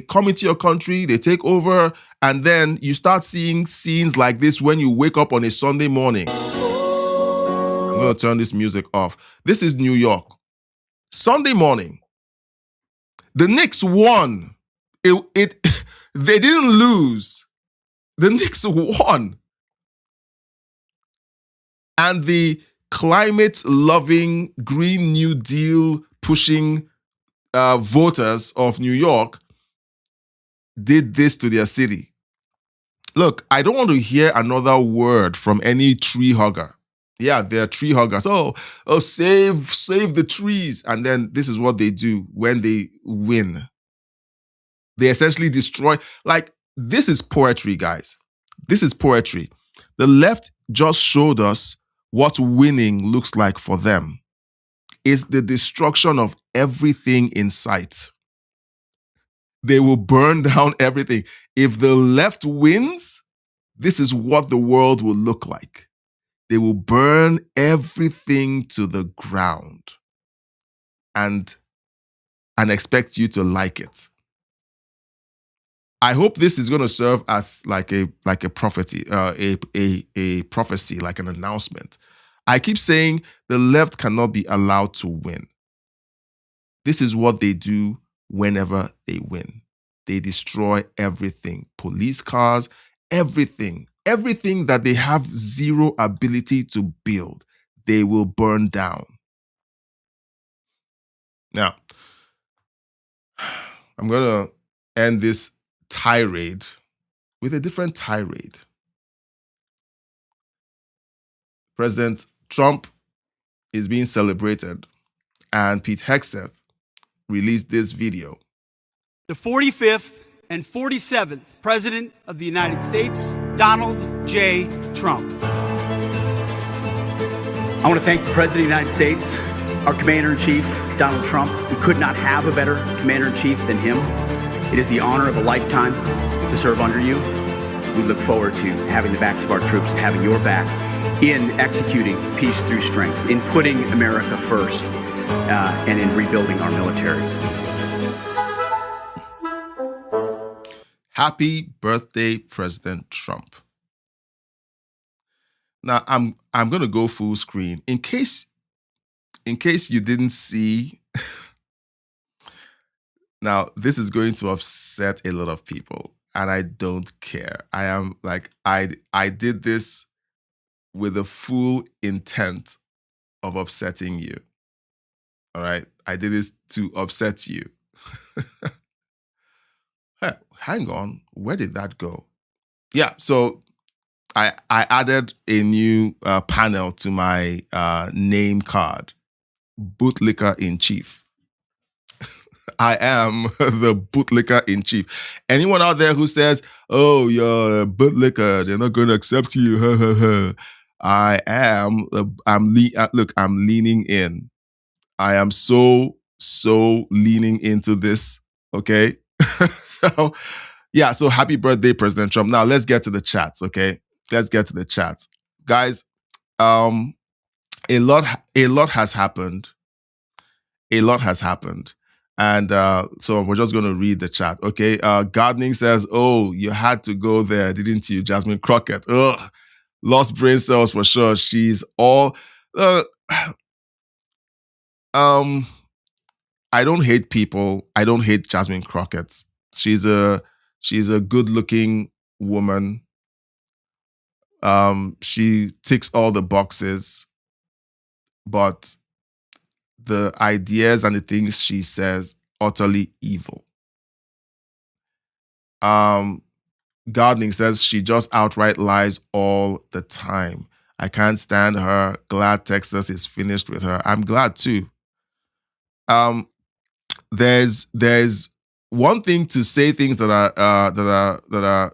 come into your country, they take over, and then you start seeing scenes like this when you wake up on a Sunday morning. I'm going to turn this music off. This is New York. Sunday morning. The Knicks won. They didn't lose. The Knicks won. And the climate-loving, Green New Deal pushing voters of New York did this to their city. Look, I don't want to hear another word from any tree hugger. Yeah, they're tree huggers. Oh, save the trees. And then this is what they do when they win. They essentially destroy. Like, this is poetry, guys. This is poetry. The left just showed us what winning looks like for them. It's the destruction of everything in sight. They will burn down everything. If the left wins, this is what the world will look like. They will burn everything to the ground and expect you to like it. I hope this is going to serve as like a prophecy, a prophecy, like an announcement. I keep saying the left cannot be allowed to win. This is what they do whenever they win. They destroy everything. Police cars, everything everything that they have zero ability to build, they will burn down. Now, I'm going to end this tirade with a different tirade. President Trump is being celebrated, and Pete Hegseth released this video.
The 45th and 47th President of the United States, Donald J. Trump.
I want to thank the President of the United States, our Commander-in-Chief, Donald Trump. We could not have a better Commander-in-Chief than him. It is the honor of a lifetime to serve under you. We look forward to having the backs of our troops and having your back in executing peace through strength, in putting America first, and in rebuilding our military.
Happy birthday, President Trump. Now, I'm going to go full screen. In case you didn't see, now, this is going to upset a lot of people, and I don't care. I am like, I did this with the full intent of upsetting you. All right? I did this to upset you. Hey, hang on. Where did that go? Yeah, so I added a new panel to my name card. Bootlicker in Chief. I am the bootlicker in chief. Anyone out there who says, "Oh, you're a bootlicker, they're not going to accept you," I am. Look, I'm leaning in. I am so leaning into this. Okay, so yeah. So happy birthday, President Trump. Now let's get to the chats. Okay, let's get to the chats, guys. A lot has happened. A lot has happened. And so we're just going to read the chat. Okay. Gardening says, "Oh, you had to go there, didn't you, Jasmine Crockett? Ugh. Lost brain cells for sure. She's all... I don't hate people. I don't hate Jasmine Crockett. She's a good-looking woman. She ticks all the boxes. But the ideas and the things she says, utterly evil. Gardening says she just outright lies all the time. I can't stand her. Glad Texas is finished with her. I'm glad too. There's one thing to say things that are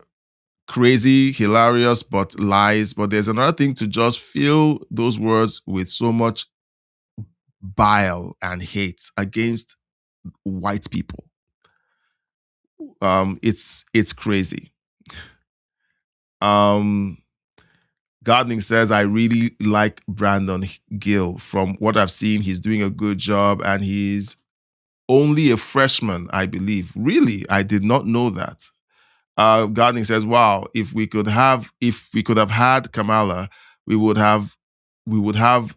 crazy, hilarious, but lies. But there's another thing to just fill those words with so much bile and hate against white people. It's crazy. Gardening says, I really like Brandon Gill. From what I've seen, he's doing a good job, and he's only a freshman, I believe. Really? I did not know that. Gardening says, wow, if we could have had Kamala, we would have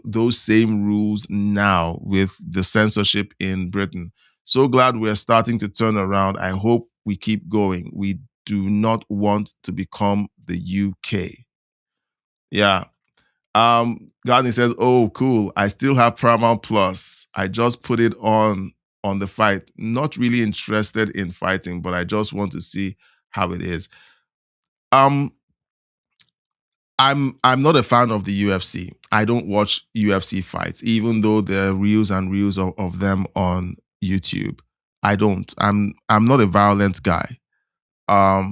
those same rules now with the censorship in Britain. So glad we're starting to turn around. I hope we keep going. We do not want to become the UK. Yeah. Gardening says, oh, cool. I still have Paramount Plus. I just put it on the fight. Not really interested in fighting, but I just want to see how it is. I'm not a fan of the UFC. I don't watch UFC fights, even though there are reels and reels of them on YouTube. I don't. I'm not a violent guy. I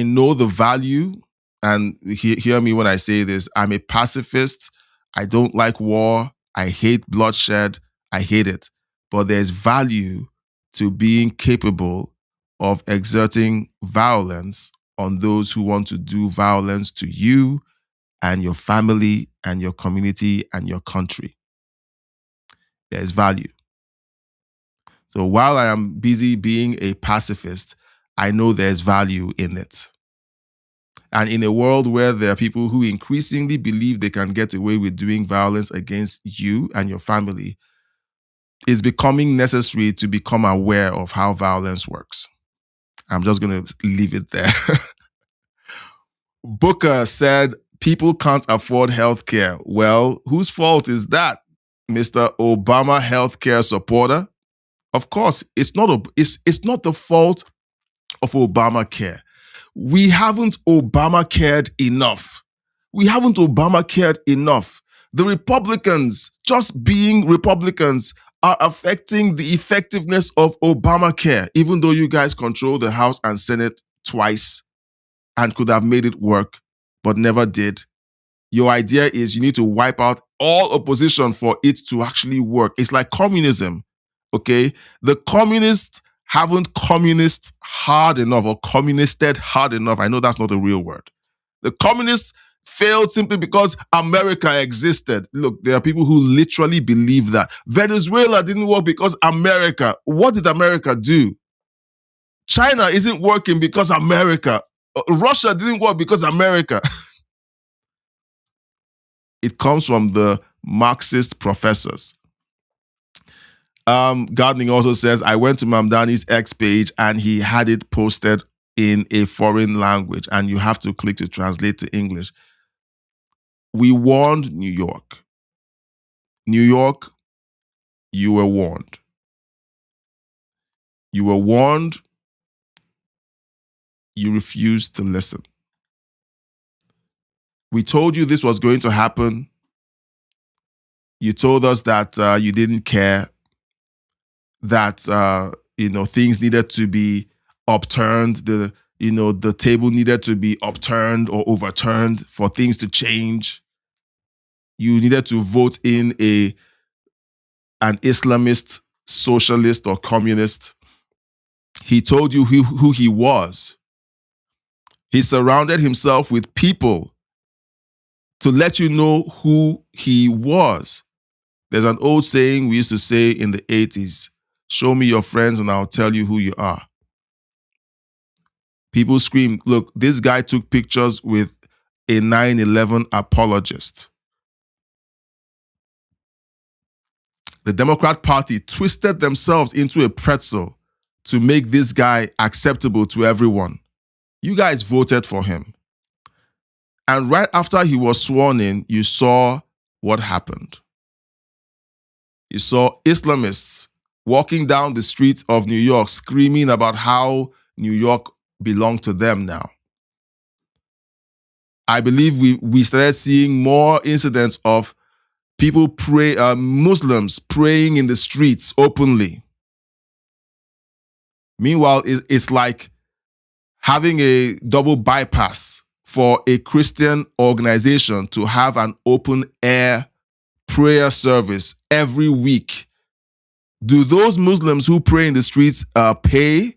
know the value, and hear me when I say this. I'm a pacifist. I don't like war. I hate bloodshed. I hate it. But there's value to being capable of exerting violence on those who want to do violence to you and your family and your community and your country. There's value. So while I am busy being a pacifist, I know there's value in it. And in a world where there are people who increasingly believe they can get away with doing violence against you and your family, it's becoming necessary to become aware of how violence works. I'm just going to leave it there. Booker said people can't afford healthcare. Well, whose fault is that, Mr. Obama healthcare supporter? Of course, it's not the fault of Obamacare. We haven't Obamacared enough. We haven't Obamacared enough. The Republicans, just being Republicans, are affecting the effectiveness of Obamacare, even though you guys control the House and Senate twice and could have made it work, but never did. Your idea is you need to wipe out all opposition for it to actually work. It's like communism, okay? The communists haven't communisted hard enough or communisted hard enough. I know that's not a real word. The communists failed simply because America existed. Look, there are people who literally believe that. Venezuela didn't work because America. What did America do? China isn't working because America. Russia didn't work because America. It comes from the Marxist professors. Gardening also says, I went to Mamdani's X page and he had it posted in a foreign language and you have to click to translate to English. We warned New York. New York, you were warned. You were warned. You refused to listen. We told you this was going to happen. You told us that you didn't care, that things needed to be upturned, the table needed to be upturned or overturned for things to change. You needed to vote in an Islamist, socialist, or communist. He told you who he was. He surrounded himself with people to let you know who he was. There's an old saying we used to say in the 80s, show me your friends and I'll tell you who you are. People scream, look, this guy took pictures with a 9/11 apologist. The Democrat Party twisted themselves into a pretzel to make this guy acceptable to everyone. You guys voted for him. And right after he was sworn in, you saw what happened. You saw Islamists walking down the streets of New York screaming about how New York belonged to them now. I believe we started seeing more incidents of people Muslims praying in the streets openly. Meanwhile, it's like having a double bypass for a Christian organization to have an open air prayer service every week. Do those Muslims who pray in the streets pay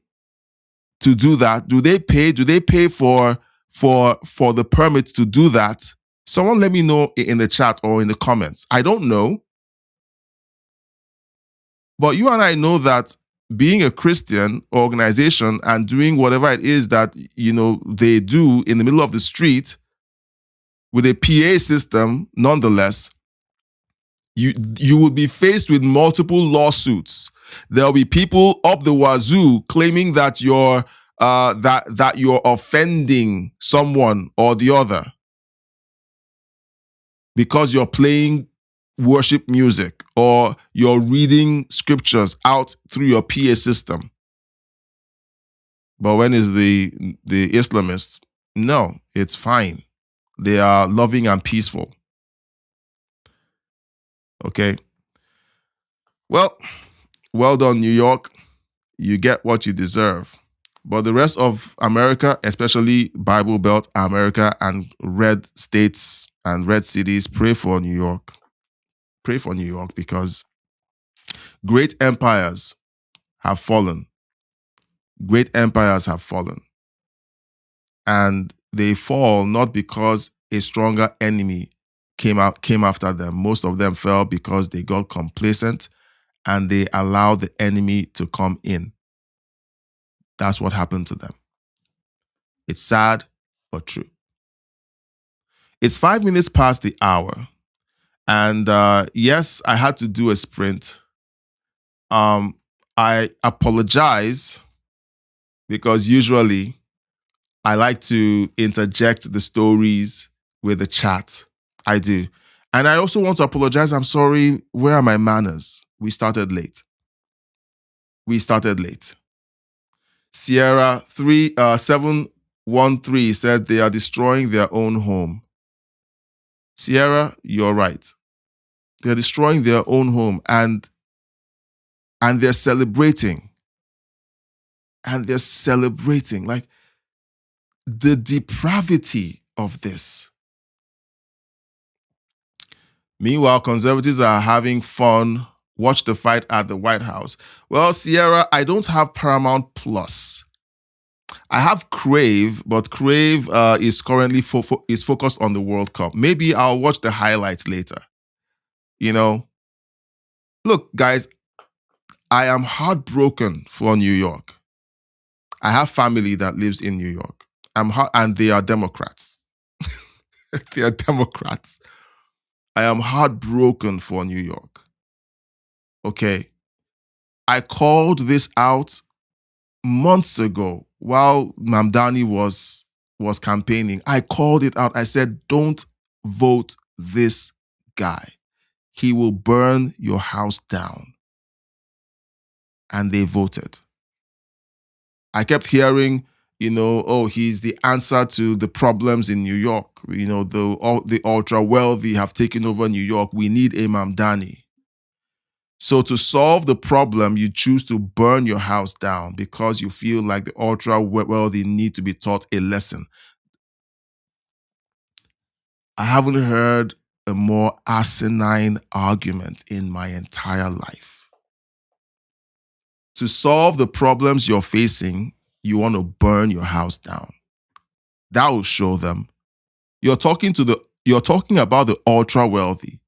to do that? Do they pay? Do they pay for the permits to do that? Someone let me know in the chat or in the comments. I don't know. But you and I know that being a Christian organization and doing whatever it is that, they do in the middle of the street with a PA system, nonetheless, you will be faced with multiple lawsuits. There'll be people up the wazoo claiming that you're offending someone or the other because you're playing worship music or you're reading scriptures out through your PA system. But when is the Islamists? No, it's fine. They are loving and peaceful. Okay. Well done, New York. You get what you deserve. But the rest of America, especially Bible Belt America and red states and red cities, pray for New York. Pray for New York because great empires have fallen. Great empires have fallen. And they fall not because a stronger enemy came after them. Most of them fell because they got complacent and they allowed the enemy to come in. That's what happened to them. It's sad, but true. It's 5 minutes past the hour. And yes, I had to do a sprint. I apologize because usually I like to interject the stories with the chat. I do. And I also want to apologize. I'm sorry. Where are my manners? We started late. Sierra 713 said they are destroying their own home. Sierra, you're right. They're destroying their own home and they're celebrating. And they're celebrating. Like, the depravity of this. Meanwhile, conservatives are having fun. Watch the fight at the White House. Well, Sierra, I don't have Paramount Plus. I have Crave, but Crave is currently is focused on the World Cup. Maybe I'll watch the highlights later. You know, look, guys, I am heartbroken for New York. I have family that lives in New York. And they are Democrats. They are Democrats. I am heartbroken for New York. Okay. I called this out months ago while Mamdani was campaigning. I called it out. I said, don't vote this guy. He will burn your house down. And they voted. I kept hearing, oh, he's the answer to the problems in New York. The ultra wealthy have taken over New York. We need a Mamdani. So to solve the problem, you choose to burn your house down because you feel like the ultra wealthy need to be taught a lesson. I haven't heard a more asinine argument in my entire life. To solve the problems you're facing, you want to burn your house down. That will show them. You're talking about the ultra wealthy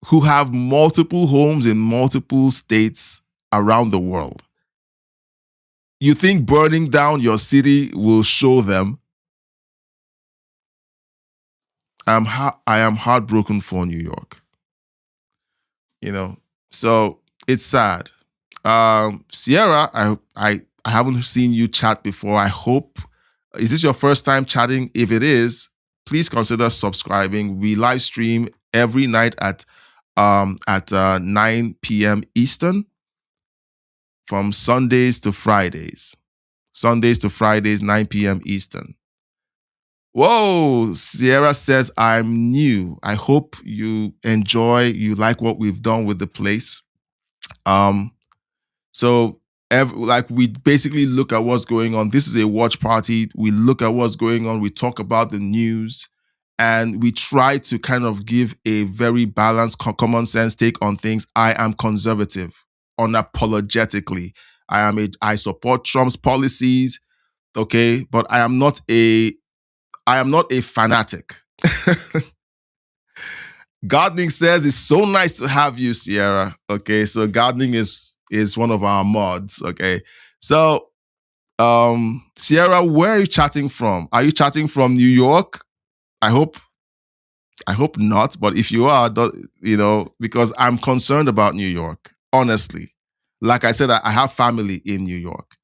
who have multiple homes in multiple states around the world. You think burning down your city will show them? I am heartbroken for New York. So it's sad. Sierra, I haven't seen you chat before. I hope, is this your first time chatting? If it is, please consider subscribing. We live stream every night at 9 p.m. Eastern from Sundays to Fridays. 9 p.m. Eastern. Whoa, Sierra says, I'm new. I hope you like what we've done with the place. So we basically look at what's going on. This is a watch party. We look at what's going on. We talk about the news and we try to kind of give a very balanced, common sense take on things. I am conservative, unapologetically. I support Trump's policies, okay, but I am not a fanatic. Gardening says it's so nice to have you, Sierra. Okay, so gardening is one of our mods. Okay, so Sierra, where are you chatting from? Are you chatting from New York? I hope not. But if you are, because I'm concerned about New York. Honestly, like I said, I have family in New York.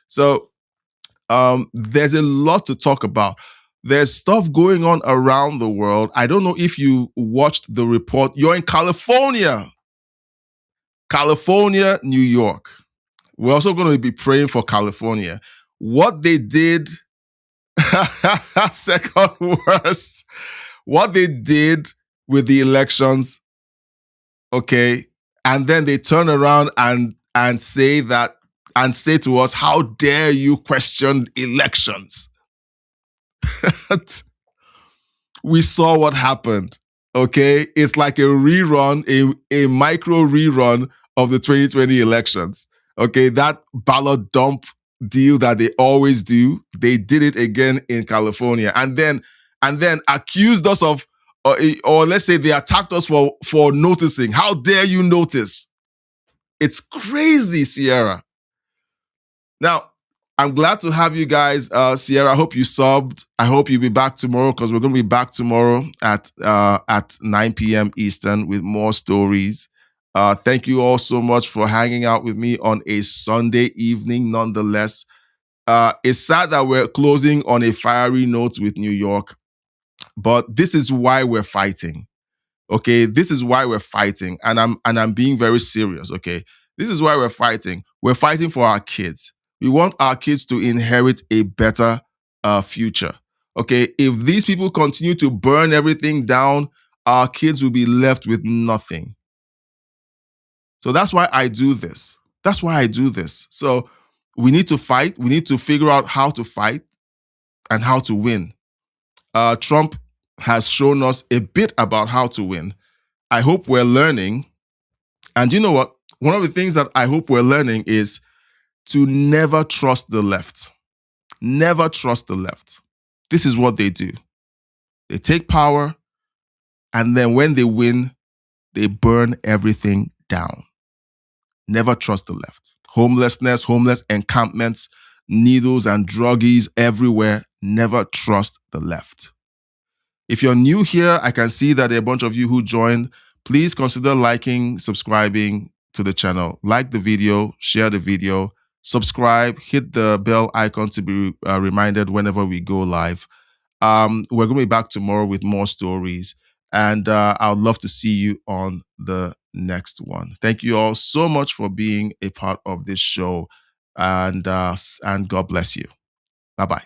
So there's a lot to talk about. There's stuff going on around the world. I don't know if you watched the report. You're in California, New York. We're also going to be praying for California. What they did, second worst, what they did with the elections, okay, and then they turn around and say to us, how dare you question elections? We saw what happened, okay? It's like a rerun, a micro rerun of the 2020 elections, okay? That ballot dump deal that they always do, they did it again in California. And then accused us of, or let's say they attacked us for noticing. How dare you notice? It's crazy, Sierra. Now, I'm glad to have you guys. Sierra, I hope you subbed. I hope you'll be back tomorrow because we're going to be back tomorrow at 9 p.m. Eastern with more stories. Thank you all so much for hanging out with me on a Sunday evening, nonetheless. It's sad that we're closing on a fiery note with New York, but this is why we're fighting. Okay, this is why we're fighting, and I'm being very serious. Okay, this is why we're fighting. We're fighting for our kids. We want our kids to inherit a better future. Okay, if these people continue to burn everything down, our kids will be left with nothing. So that's why I do this. That's why I do this. So we need to fight. We need to figure out how to fight and how to win. Trump has shown us a bit about how to win. I hope we're learning. And you know what? One of the things that I hope we're learning is to never trust the left. Never trust the left. This is what they do. They take power, and then when they win, they burn everything down. Never trust the left. Homelessness, homeless encampments, needles and druggies everywhere. Never trust the left. If you're new here, I can see that there are a bunch of you who joined. Please consider liking, subscribing to the channel. Like the video, share the video, subscribe, hit the bell icon to be reminded whenever we go live. We're going to be back tomorrow with more stories, and I'd love to see you on the next one. Thank you all so much for being a part of this show, and God bless you. Bye-bye.